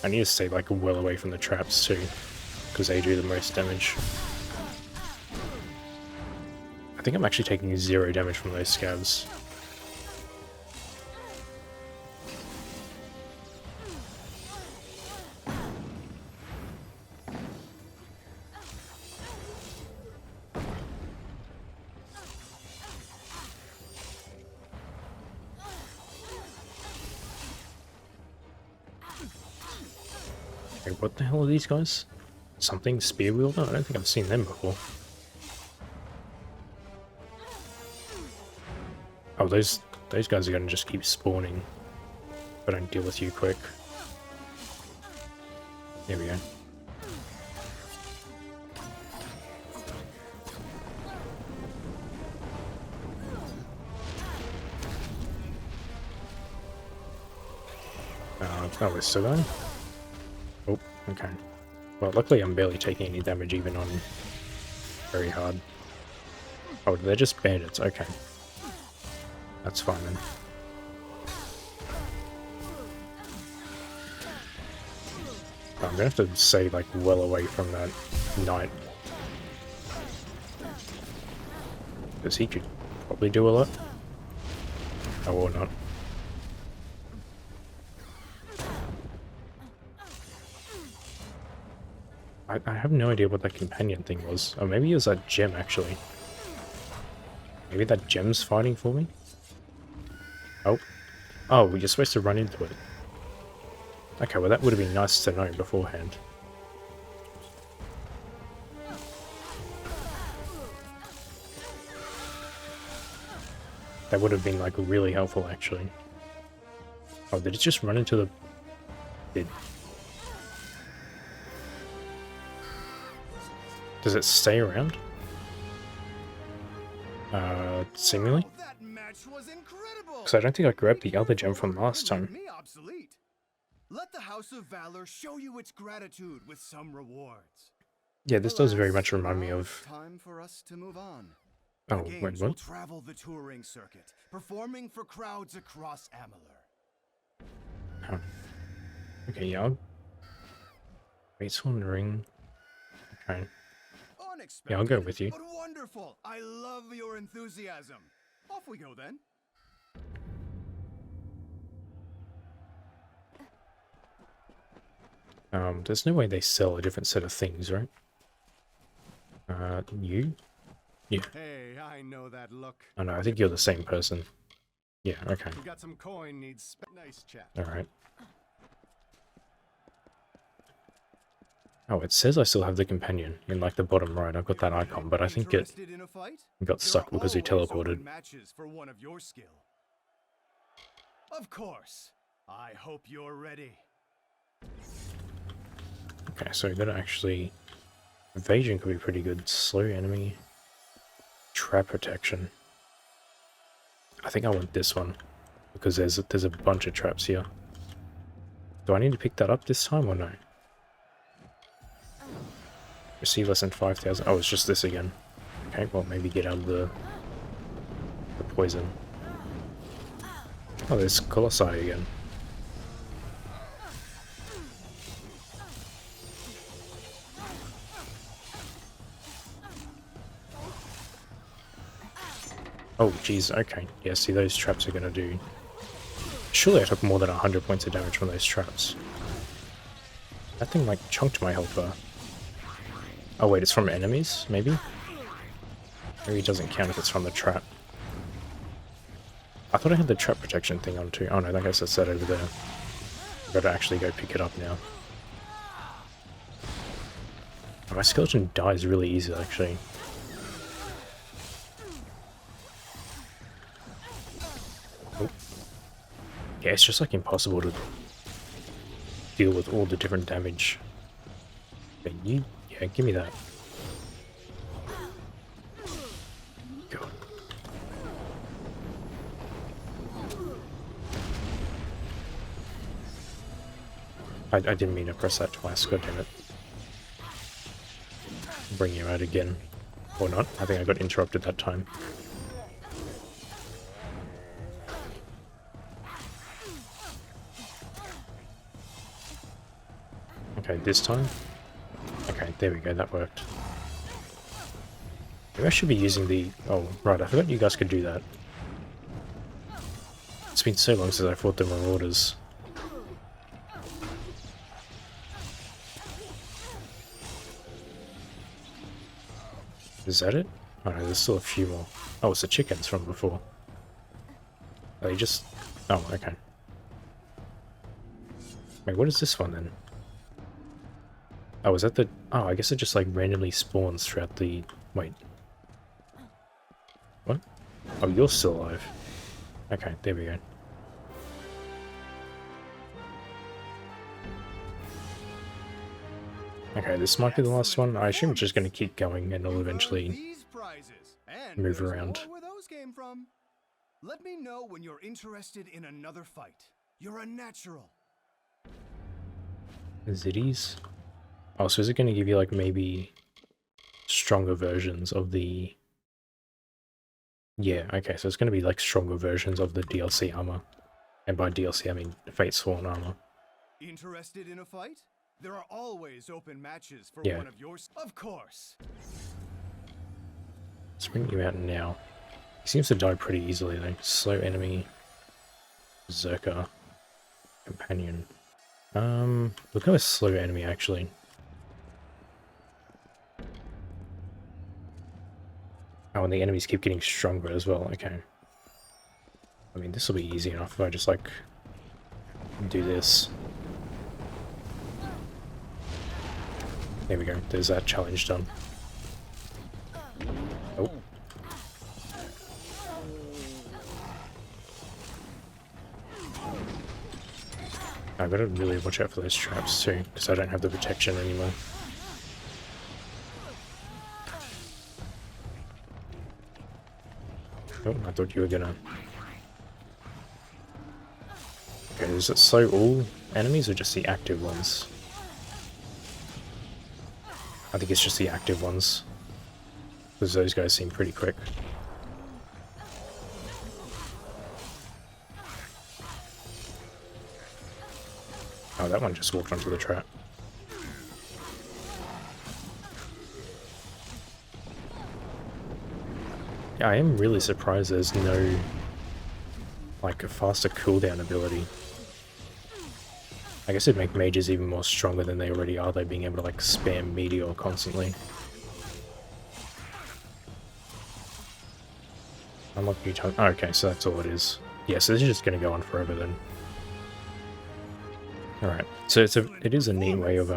I need to stay, like, well away from the traps, too, because they do the most damage. I think I'm actually taking 0 damage from those scavs. Wait, what the hell are these guys? Something spear wielder? I don't think I've seen them before. Oh, those guys are gonna just keep spawning if I don't deal with you quick. There we go. Oh, we're still going? Oh, okay. Well, luckily I'm barely taking any damage even on very hard. Oh, they're just bandits, okay. That's fine then. I'm gonna have to stay like well away from that knight. Because he could probably do a lot. Oh, or not. I have no idea what that companion thing was. Oh, maybe it was that gem, actually. Maybe that gem's fighting for me? Oh. Oh, we're just supposed to run into it. Okay, well that would have been nice to know beforehand. That would have been, like, really helpful, actually. Oh, did it just run into the... Did... Does it stay around? Seemingly? That match was incredible. Because I don't think I grabbed the other gem from last time. Me obsolete. Let the House of Valor show you its gratitude with some rewards. Yeah, this does very much remind me of... Time for us to move on. Oh, Our wait, games will what? travel the touring circuit, performing for crowds across Amalur. Huh. Okay, yeah. Fatesworn ring. Okay. Yeah, I'll go with you. But wonderful. I love your enthusiasm. Off we go then. There's no way they sell a different set of things, right? You? Yeah. Hey, I know that look. Oh no, I think you're the same person. Yeah, okay. We got some coin needs nice chat. Alright. Oh, it says I still have the companion in like the bottom right. I've got that icon, but I think it got stuck because we teleported. Matches for one of your skill. Of course. I hope you're ready. Okay, so we gotta actually... Evasion could be pretty good. Slow enemy. Trap protection. I think I want this one. Because there's a bunch of traps here. Do I need to pick that up this time or no? Receive less than 5,000. Oh, it's just this again. Okay, well maybe get out of the poison. Oh, there's Colossi again. Oh, jeez, okay. Yeah, see, those traps are gonna do... Surely I took more than 100 points of damage from those traps. That thing, like, chunked my health bar. Oh, wait, it's from enemies, maybe? Maybe it doesn't count if it's from the trap. I thought I had the trap protection thing on too. Oh no, I guess that's that over there. I've got to actually go pick it up now. Oh, my skeleton dies really easy, actually. Oh. Yeah, it's just like impossible to deal with all the different damage. But you... Yeah, give me that. God. I didn't mean to press that twice, god damn it. Bring you out again. Or not, I think I got interrupted that time. Okay, this time? Okay, there we go, that worked. Maybe I should be using the... Oh, right, I forgot you guys could do that. It's been so long since I fought the Marauders. Is that it? Oh no, there's still a few more. Oh, it's the chickens from before. They just... Oh, okay. Wait, what is this one then? Oh, is that the... Oh, I guess it just like randomly spawns throughout the... Wait. What? Oh, you're still alive. Okay, there we go. Okay, this might be the last one. I assume it's just going to keep going and it'll eventually move around. Where those came from. Let me know when you're interested in another fight. You're a natural. Zitties? Oh, so is it going to give you like maybe stronger versions of the... Yeah, okay, so it's going to be like stronger versions of the DLC armor. And by DLC I mean Fatesworn armor. Interested in a fight? There are always open matches for Yeah. one of yours. Of course. Let's bring you out now. He seems to die pretty easily though. Slow enemy. Zerker. Companion. We'll go with slow enemy actually. Oh, and the enemies keep getting stronger as well, okay. I mean, this will be easy enough if I just like do this. There we go, there's that challenge done. Oh. I gotta really watch out for those traps too, because I don't have the protection anymore. Oh, I thought you were gonna... Okay, is it slow all enemies or just the active ones? I think it's just the active ones. Because those guys seem pretty quick. Oh, that one just walked onto the trap. Yeah, I am really surprised there's no, like, a faster cooldown ability. I guess it'd make mages even more stronger than they already are, though, being able to, like, spam Meteor constantly. Unlock new time. Oh, okay, so that's all it is. Yeah, so this is just going to go on forever then. Alright, so it is a neat way of,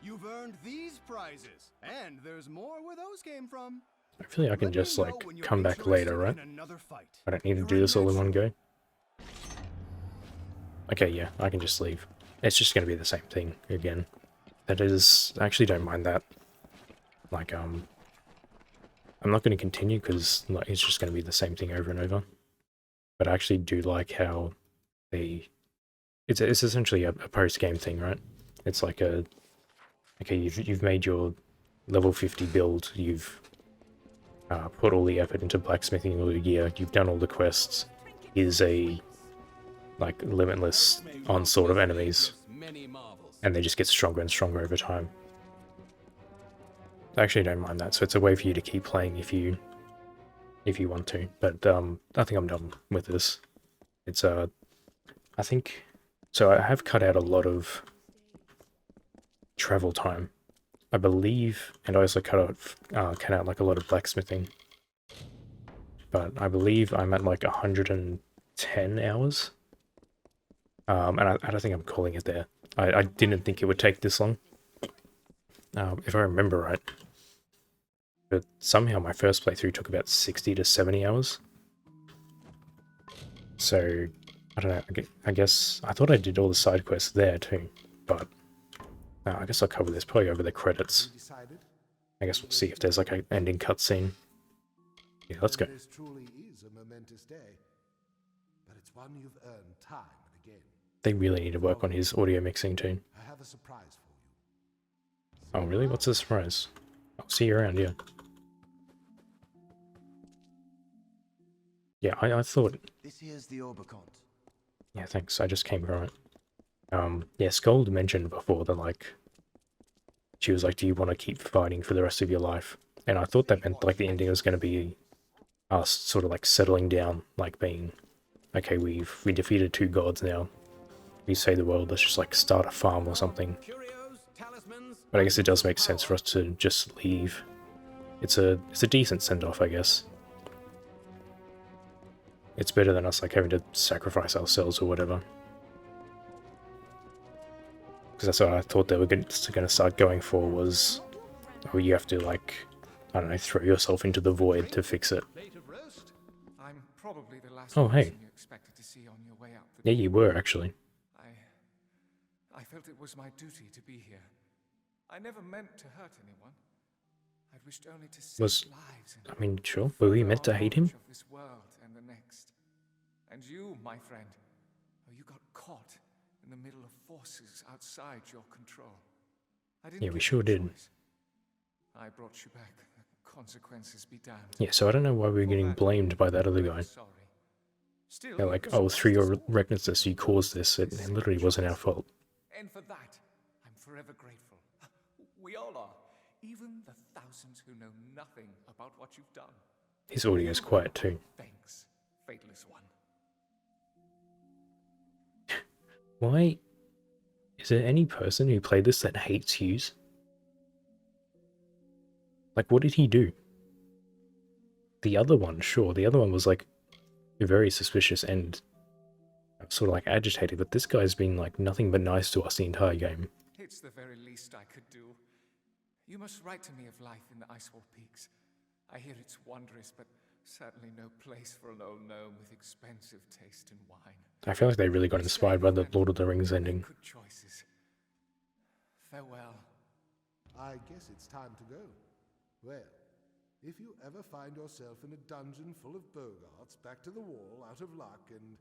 You've earned these prizes, and there's more where those came from. hopefully I can just, like, come back later, right? I don't need to do this all in one go. Okay, yeah, I can just leave. It's just going to be the same thing again. That is... I actually don't mind that. Like, I'm not going to continue because like, it's just going to be the same thing over and over. But I actually do like how they... It's essentially a post-game thing, right? It's like a... Okay, you've made your level 50 build, you've put all the effort into blacksmithing all the gear, you've done all the quests. Here's a... like, limitless onslaught of enemies. And they just get stronger and stronger over time. I actually don't mind that, so it's a way for you to keep playing if you want to. But I think I'm done with this. It's I think... So I have cut out a lot of travel time, I believe, and I also cut out like a lot of blacksmithing. But I believe I'm at like 110 hours. And I don't think I'm calling it there. I didn't think it would take this long. If I remember right. But somehow my first playthrough took about 60 to 70 hours. So... I don't know, I guess, I thought I did all the side quests there too, but I guess I'll cover this probably over the credits. I guess we'll see if there's like an ending cutscene. Yeah, let's go. This truly is a momentous day, but it's one you've earned time and again. They really need to work on his audio mixing too. I have a surprise for you. Oh really? What's the surprise? I'll see you around, yeah. Yeah, I thought... This here's the Obercont. Yeah, thanks. I just came from it. Yeah, Scold mentioned before that, like, she was like, do you want to keep fighting for the rest of your life? And I thought that meant, like, the ending was going to be us sort of, like, settling down, like, being, okay, we defeated 2 gods now. We save the world, let's just, like, start a farm or something. But I guess it does make sense for us to just leave. It's a decent send-off, I guess. It's better than us, like, having to sacrifice ourselves or whatever. Because that's what I thought they were going to start going for, was, oh, you have to, like, I don't know, throw yourself into the void to fix it. I'm probably the last Oh, hey. person you expected to see on your way out the Yeah, door. you were, actually. I felt it was my duty to be here. I never meant to hurt anyone. I wished only to save lives. I mean, sure. Were we meant to hate him? Of this world and the next. And you, my friend, you got caught in the middle of forces outside your control. I didn't Yeah, we give sure you a did. choice. I brought you back. The consequences be damned. Yeah, so I don't know why we're getting blamed by that other guy. They're like, oh, through your recklessness, you caused this. It literally wasn't our fault. And for that, I'm forever grateful. We all are. Even the thousands who know nothing about what you've done. His audio's quiet too. Thanks, Faithless One. Why? Is there any person who played this that hates Hughes? Like, what did he do? The other one, sure, the other one was like very suspicious and sort of like agitated, but this guy's been like nothing but nice to us the entire game. It's the very least I could do. You must write to me of life in the Icewall Peaks. I hear it's wondrous, but certainly no place for an old gnome with expensive taste in wine. I feel like they really got inspired by the Lord of the Rings ending. Good choices. Farewell. I guess it's time to go. Well, if you ever find yourself in a dungeon full of bogarts, back to the wall, out of luck and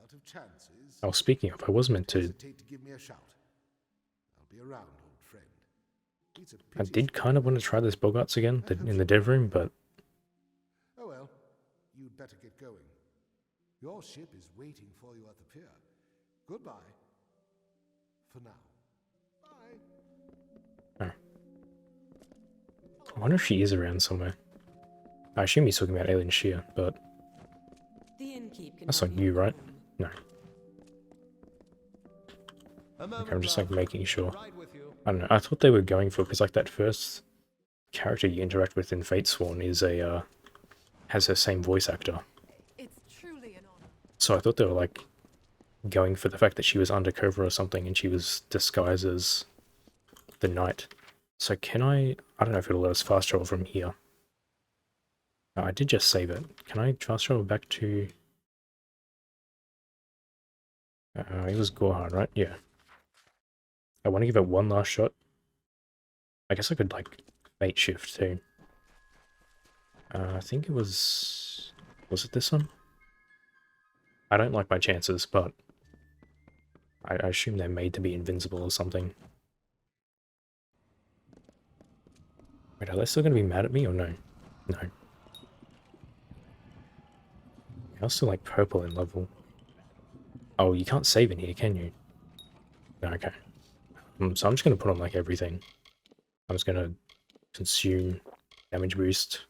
out of chances... Oh, speaking of, I was meant to... hesitate to give me a shout. I'll be around, old friend. It's a I pity did kind of want to try this Bogarts again in the dev room, but... Oh well, you'd better get going. Your ship is waiting for you at the pier. Goodbye. For now. Bye. Oh. I wonder if she is around somewhere. I assume he's talking about Alien Shear, but... That's like you, right? No. Okay, I'm just like making sure. I don't know, I thought they were going for, because like that first character you interact with in Fatesworn is a, has her same voice actor. So I thought they were like going for the fact that she was undercover or something and she was disguised as the knight. So can I don't know if it'll let us fast travel from here. I did just save it. Can I fast travel back to... it was Gorhard, right? Yeah. I want to give it one last shot. I guess I could, like, bait shift too. I think it was... Was it this one? I don't like my chances, but... I assume they're made to be invincible or something. Wait, are they still going to be mad at me or no? No. They're still, like, purple in level. Oh, you can't save in here, can you? No, okay. So I'm just going to put on, like, everything. I'm just going to consume damage boost,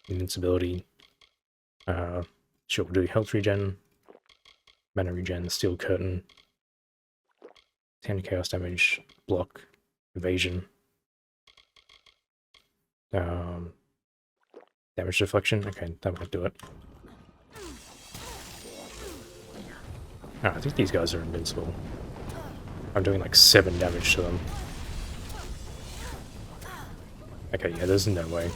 invincibility. Sure, we'll do health regen, mana regen, steel curtain, 10 chaos damage, block, evasion, damage deflection. Okay, that might do it. Oh, I think these guys are invincible. I'm doing like 7 damage to them. Okay, yeah, there's no way.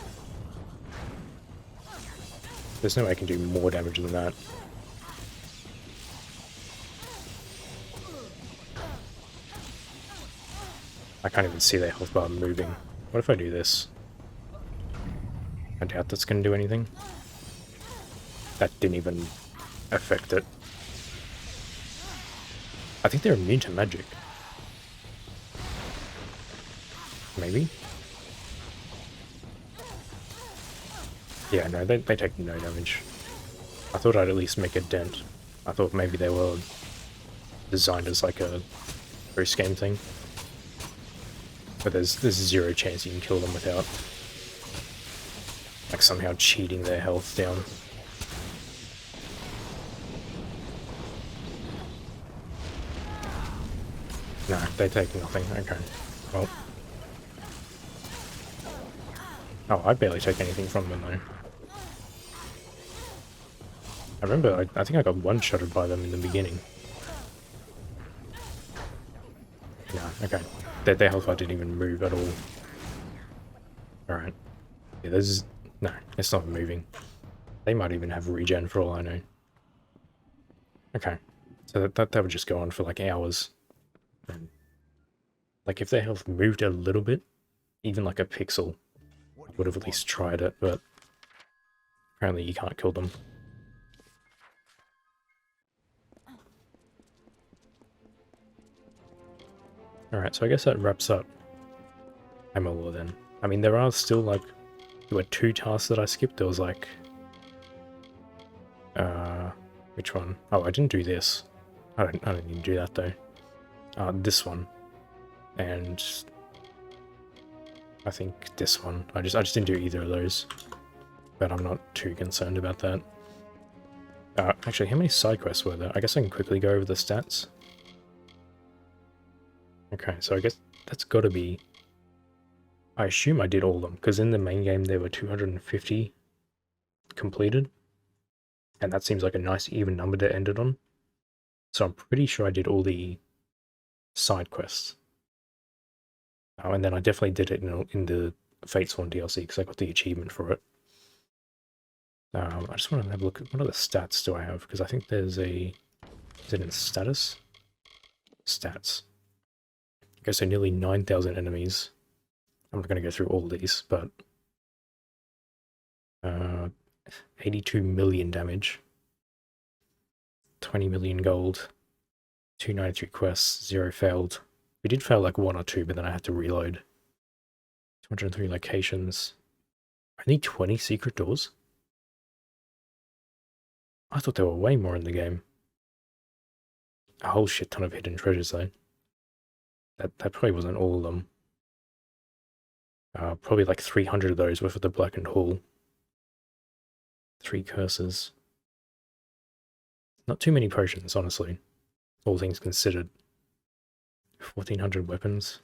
There's no way I can do more damage than that. I can't even see their health bar moving. What if I do this? I doubt that's going to do anything. That didn't even affect it. I think they're immune to magic. Maybe? Yeah, no, they take no damage. I thought I'd at least make a dent. I thought maybe they were designed as like a post game thing. But there's zero chance you can kill them without like somehow cheating their health down. No, they take nothing. Okay. Well. Oh, I barely take anything from them though. I remember, I think I got one-shotted by them in the beginning. No, okay. Their health bar didn't even move at all. Alright. Yeah, there's... No, it's not moving. They might even have regen for all I know. Okay. So that would just go on for like hours. And like if their health moved a little bit, even like a pixel, I would have at least tried it, but apparently you can't kill them. Alright, so I guess that wraps up Amalur then. I mean, there are still like... There were 2 tasks that I skipped. There was like... Which one? Oh, I didn't do this. I didn't even do that though. This one. And... I think this one. I just didn't do either of those. But I'm not too concerned about that. Actually, how many side quests were there? I guess I can quickly go over the stats. Okay, so I guess that's gotta be... I assume I did all of them, because in the main game there were 250 completed. And that seems like a nice even number to end it on. So I'm pretty sure I did all the side quests. Oh, and then I definitely did it in the Fatesworn DLC, because I got the achievement for it. I just want to have a look at what other stats do I have, because I think there's a... Is it in status? Stats. Okay, so nearly 9,000 enemies. I'm not going to go through all these, but... 82 million damage. 20 million gold. 293 quests, 0 failed. We did fail like 1 or 2, but then I had to reload. 203 locations. Only 20 secret doors? I thought there were way more in the game. A whole shit ton of hidden treasures though. That probably wasn't all of them. Probably like 300 of those were for the Blackened Hall. 3 curses. Not too many potions, honestly. All things considered. 1,400 weapons.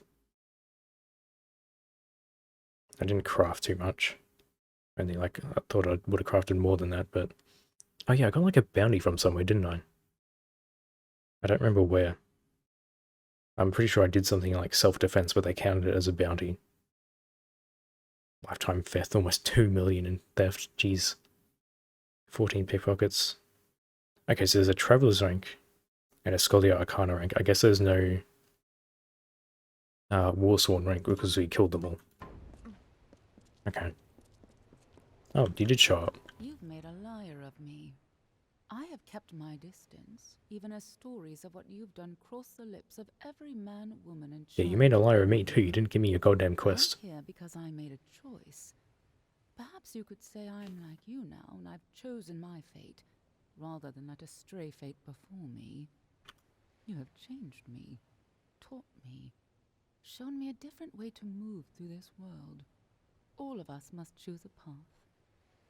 I didn't craft too much. Only like, I thought I would have crafted more than that, but... Oh yeah, I got like a bounty from somewhere, didn't I? I don't remember where. I'm pretty sure I did something like self-defense, but they counted it as a bounty. Lifetime theft, almost 2 million in theft, jeez. 14 pickpockets. Okay, so there's a Traveler's rank and a Scholar Arcana rank. I guess there's no Warsworn rank because we killed them all. Okay. Oh, you did show up. You've made a liar of me. I have kept my distance, even as stories of what you've done cross the lips of every man, woman, and child. Yeah, you made a liar of me too. You didn't give me a goddamn quest. I'm here because I made a choice. Perhaps you could say I'm like you now, and I've chosen my fate, rather than let a stray fate before me. You have changed me, taught me, shown me a different way to move through this world. All of us must choose a path,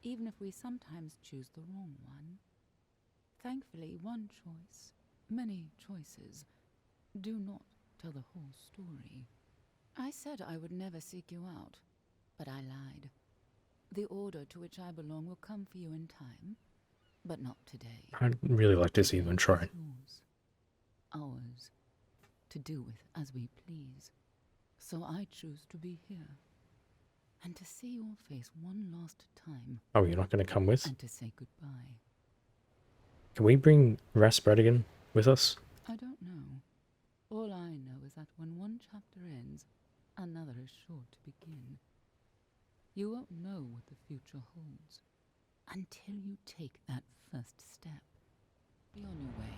even if we sometimes choose the wrong one. Thankfully, one choice, many choices, do not tell the whole story. I said I would never seek you out, but I lied. The order to which I belong will come for you in time, but not today. I'd really like to see them try. Yours, ours, to do with as we please. So I choose to be here, and to see your face one last time. Oh, you're not going to come with? And to say goodbye. Can we bring Rasbradigan with us? I don't know. All I know is that when one chapter ends, another is sure to begin. You won't know what the future holds until you take that first step. Be on your way.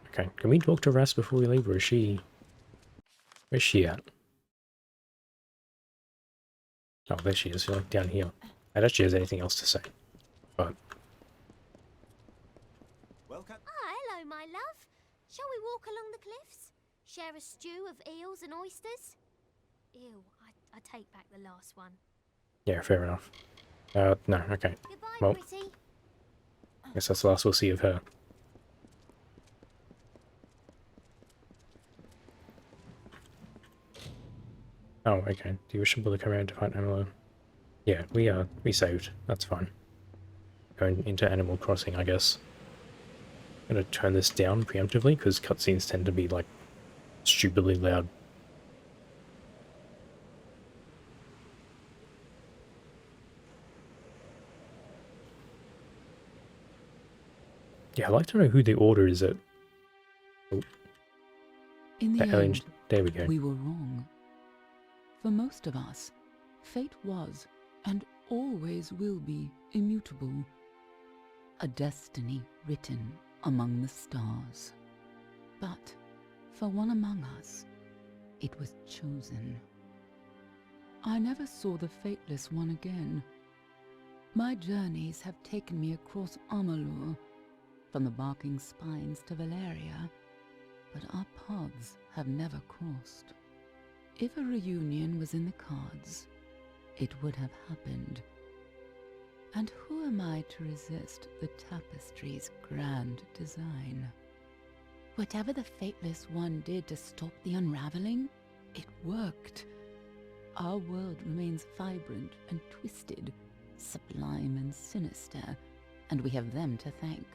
Okay, can we talk to Ras before we leave, or is she... Where's she at? Oh, there she is, like down here. I doubt she has anything else to say, but... Ah, hello, my love. Shall we walk along the cliffs? Share a stew of eels and oysters? Ew, I take back the last one. Yeah, fair enough. No, okay. Goodbye, Well, pretty. I guess that's the last we'll see of her. Oh, okay. Do you wish to come around to fight Amalur? Yeah, we saved. That's fine. Going into Animal Crossing, I guess. I'm gonna turn this down preemptively, because cutscenes tend to be, like, stupidly loud Yeah, I'd like to know who the Order is at. Oh. In the alien. end, There we go. we were wrong. For most of us, fate was, and always will be, immutable. A destiny written among the stars. But for one among us, it was chosen. I never saw the Fateless One again. My journeys have taken me across Amalur, from the Barking Spines to Valeria, but our paths have never crossed. If a reunion was in the cards, it would have happened. And who am I to resist the tapestry's grand design? Whatever the Fateless One did to stop the unraveling, it worked. Our world remains vibrant and twisted, sublime and sinister, and we have them to thank.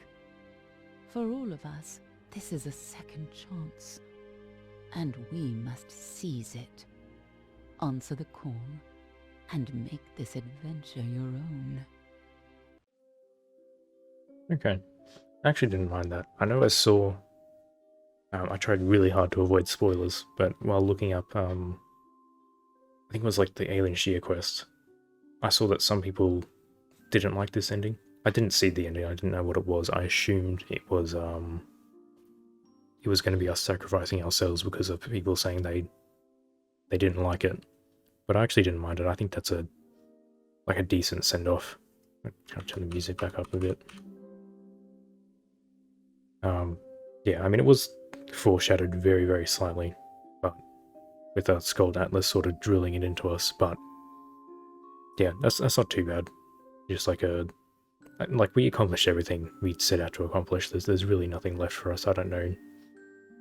For all of us, this is a second chance, and we must seize it. Answer the call, and make this adventure your own. Okay. I actually didn't mind that. I know I saw... I tried really hard to avoid spoilers, but while looking up, I think it was like the Alien Shear quest, I saw that some people didn't like this ending. I didn't see the ending, I didn't know what it was. I assumed it was going to be us sacrificing ourselves because of people saying they didn't like it. But I actually didn't mind it. I think that's a decent send-off. I'll turn the music back up a bit. Yeah, I mean, it was foreshadowed very, very slightly, but with a Skull Atlas sort of drilling it into us, but yeah, that's not too bad. Just like we accomplished everything we set out to accomplish. There's really nothing left for us. I don't know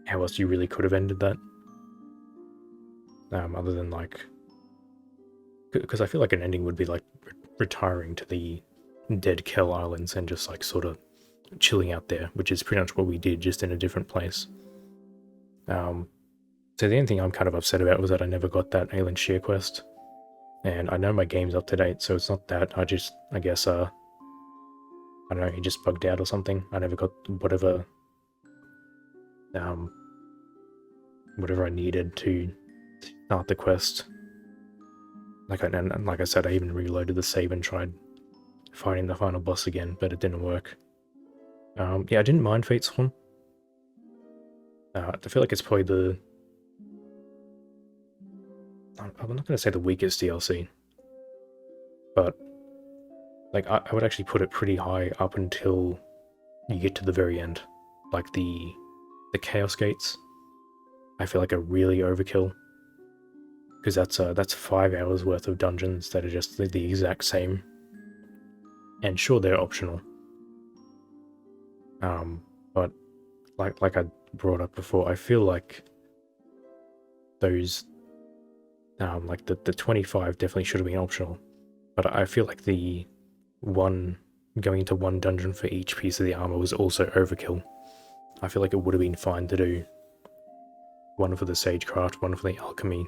how else you really could have ended that. Other than because I feel like an ending would be like retiring to the dead Kel Islands and just like sort of chilling out there, which is pretty much what we did, just in a different place. So the only thing I'm kind of upset about was that I never got that Alien Shear quest. And I know my game's up to date, so it's not that. I guess, I don't know, he just bugged out or something. I never got whatever I needed to start the quest. And like I said, I even reloaded the save and tried fighting the final boss again, but it didn't work. Yeah, I didn't mind Fatesworn. I feel like it's probably I'm not going to say the weakest DLC, but like I would actually put it pretty high up until you get to the very end. Like the Chaos Gates, I feel like are really overkill, because that's 5 hours worth of dungeons that are just the exact same. And sure, they're optional. But like I brought up before, I feel like those like the 25 definitely should have been optional, but I feel like the going into one dungeon for each piece of the armor was also overkill. I feel like it would have been fine to do one for the sagecraft, one for the alchemy,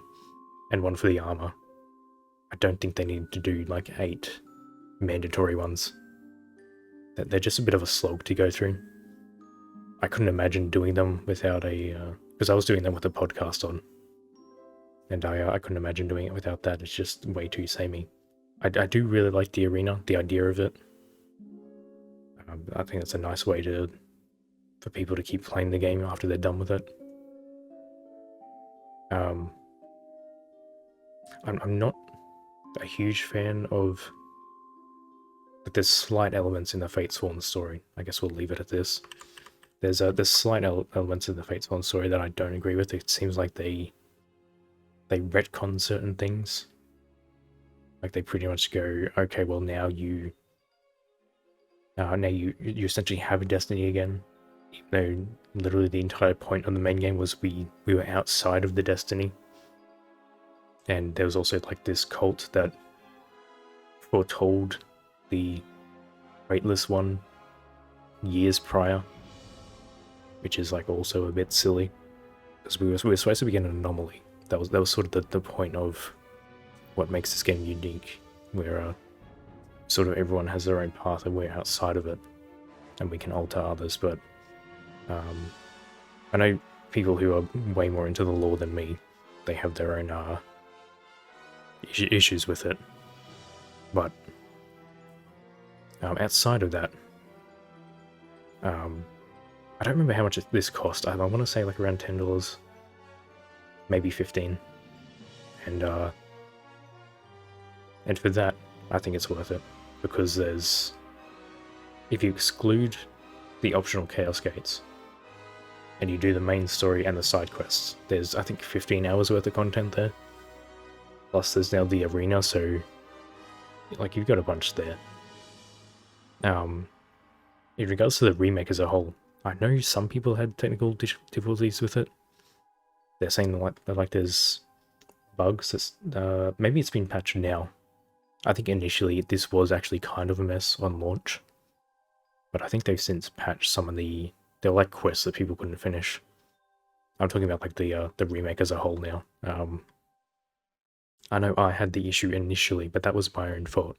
and one for the armor. I don't think they need to do like 8 mandatory ones. They're just a bit of a slog to go through. I couldn't imagine doing them without because I was doing them with a podcast on, and I couldn't imagine doing it without that. It's just way too samey. I do really like the arena, the idea of it. I think that's a nice way for people to keep playing the game after they're done with it. I'm not a huge fan of... There's slight elements in the Fatesworn story. I guess we'll leave it at this. There's slight elements in the Fatesworn story that I don't agree with. It seems like they retcon certain things. Like they pretty much go, okay, well now you essentially have a destiny again. Even though literally the entire point of the main game was we were outside of the destiny. And there was also like this cult that foretold the Weightless One years prior, which is like also a bit silly, because we were supposed to be an anomaly. That was sort of the point of what makes this game unique, where sort of everyone has their own path and we're outside of it. and we can alter others, but I know people who are way more into the lore than me, they have their own issues with it. But outside of that, I don't remember how much this cost. I want to say like around $10, maybe 15, and for that, I think it's worth it, because if you exclude the optional Chaos Gates, and you do the main story and the side quests, there's I think 15 hours worth of content there. Plus there's now the arena, so like you've got a bunch there. In regards to the remake as a whole, I know some people had technical difficulties with it. They're saying like there's bugs. That's, maybe it's been patched now. I think initially this was actually kind of a mess on launch, but I think they've since patched some of they're like quests that people couldn't finish. I'm talking about like the remake as a whole now. I know I had the issue initially, but that was my own fault,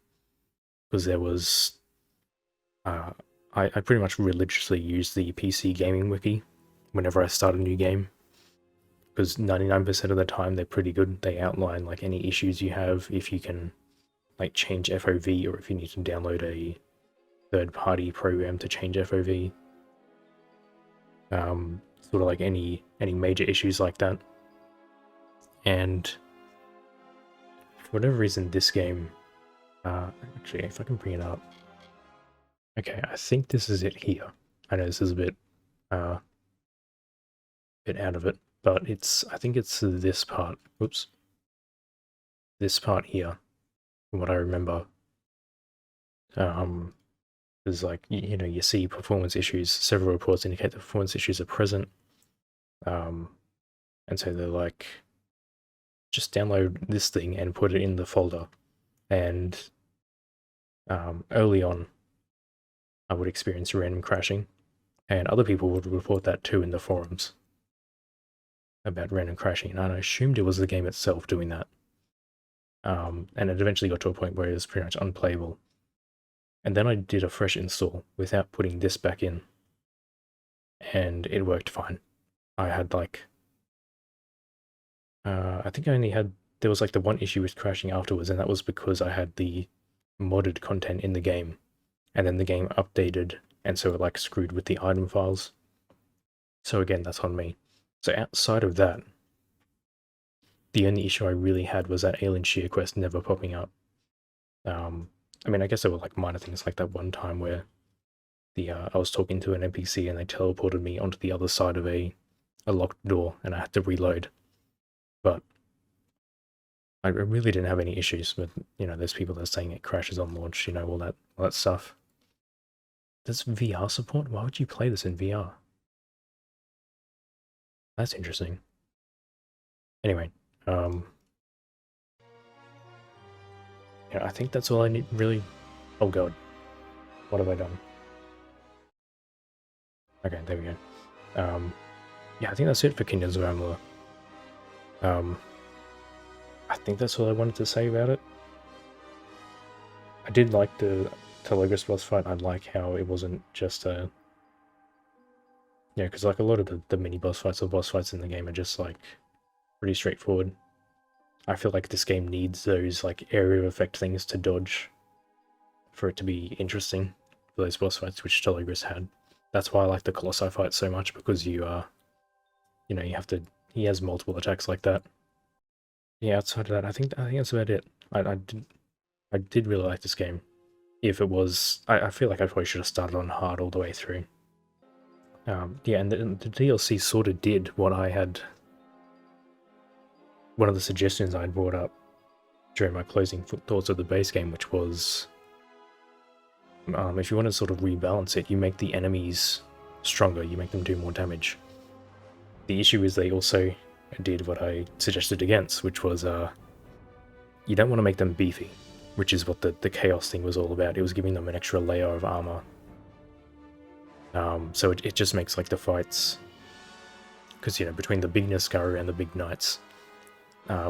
because there was I pretty much religiously use the PC gaming wiki whenever I start a new game, because 99% of the time they're pretty good. They outline like any issues you have, if you can like change FOV, or if you need to download a third-party program to change FOV. Sort of like any major issues like that. And for whatever reason, this game, actually, if I can bring it up. Okay, I think this is it here. I know this is a bit out of it, but I think it's this part. Oops. This part here, from what I remember. There's like, you know, you see performance issues. Several reports indicate the performance issues are present. And so they're like, just download this thing and put it in the folder. And early on, I would experience random crashing, and other people would report that too in the forums about random crashing, and I assumed it was the game itself doing that. And it eventually got to a point where it was pretty much unplayable. And then I did a fresh install without putting this back in, and it worked fine. I had like, I think I only had, there was like the one issue with crashing afterwards, and that was because I had the modded content in the game, and then the game updated, and so it like screwed with the item files. So again, that's on me. So outside of that, the only issue I really had was that Alien Shear quest never popping up. I mean, I guess there were like minor things like that one time where I was talking to an NPC and they teleported me onto the other side of a locked door, and I had to reload. But I really didn't have any issues. But you know, there's people that are saying it crashes on launch, you know, all that stuff. Does VR support? Why would you play this in VR? That's interesting. Anyway, yeah, I think that's all I need, really. Oh god, what have I done? Okay, there we go. Yeah, I think that's it for Kingdoms of Amalur. I think that's all I wanted to say about it. I did like the Telogris boss fight. I like how it wasn't just a... Yeah, because like a lot of the mini boss fights or boss fights in the game are just like pretty straightforward. I feel like this game needs those like area of effect things to dodge for it to be interesting for those boss fights, which Telogris had. That's why I like the Colossi fight so much, because you know, you have to... He has multiple attacks like that. Yeah, outside of that, I think that's about it. I did really like this game. If it was... I feel like I probably should have started on hard all the way through. Yeah, and the DLC sort of did what I had... One of the suggestions I had brought up during my closing thoughts of the base game, which was... if you want to sort of rebalance it, you make the enemies stronger, you make them do more damage. The issue is they also did what I suggested against, which was you don't want to make them beefy, which is what the Chaos thing was all about. It was giving them an extra layer of armor. So it just makes like the fights, because you know, between the big Niskaru and the big Knights,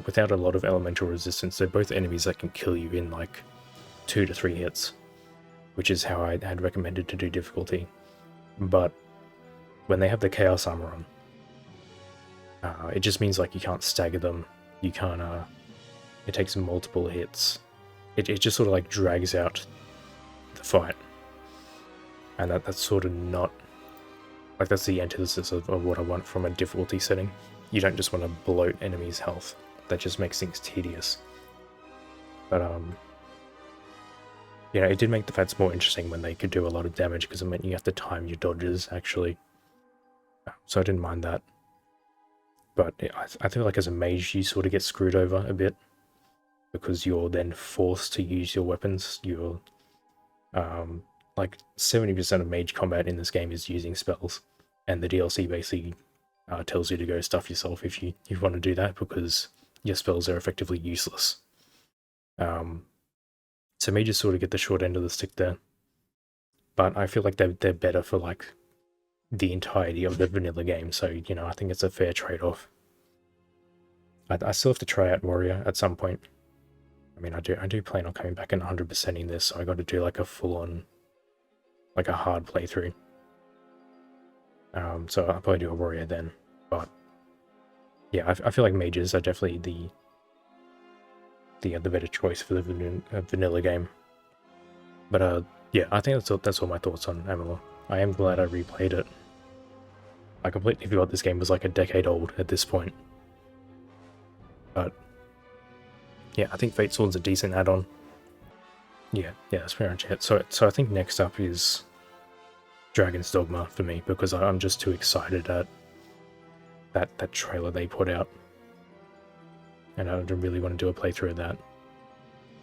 without a lot of elemental resistance, they're both enemies that can kill you in like 2 to 3 hits. which is how I had recommended to do difficulty. But when they have the Chaos Armor on, it just means like you can't stagger them, you can't, it takes multiple hits. It just sort of like drags out the fight. And that's sort of not, like that's the antithesis of what I want from a difficulty setting. You don't just want to bloat enemies' health, that just makes things tedious. But you know, it did make the fights more interesting when they could do a lot of damage, because it meant you have to time your dodges, actually. So I didn't mind that. But I feel like as a mage, you sort of get screwed over a bit, because you're then forced to use your weapons. You're, like 70% of mage combat in this game is using spells, and the DLC basically tells you to go stuff yourself if you want to do that, because your spells are effectively useless. So mages sort of get the short end of the stick there, but I feel like they're better for like the entirety of the vanilla game, so you know, I think it's a fair trade-off. I still have to try out Warrior at some point. I mean, I do plan on coming back and 100%ing this, so I got to do like a full-on, like a hard playthrough. So I'll probably do a Warrior then, but yeah, I feel like mages are definitely the better choice for the vanilla game. But yeah, I think that's all my thoughts on Amalur. I am glad I replayed it. I completely forgot this game was like a decade old at this point. But yeah, I think Fatesworn's a decent add-on. Yeah, that's pretty much it. So I think next up is Dragon's Dogma for me, because I'm just too excited at that trailer they put out. And I don't really want to do a playthrough of that.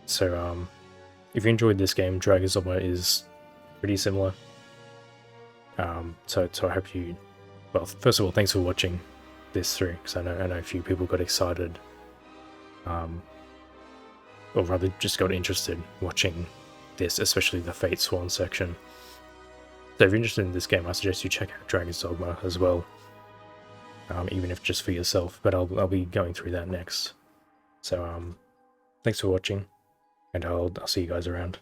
So, if you enjoyed this game, Dragon's Dogma is pretty similar. So I hope you... Well, first of all, thanks for watching this through, because I know a few people got excited. Or rather, just got interested watching this, especially the Fatesworn section. So if you're interested in this game, I suggest you check out Dragon's Dogma as well. Even if just for yourself, but I'll be going through that next. So, thanks for watching, and I'll see you guys around.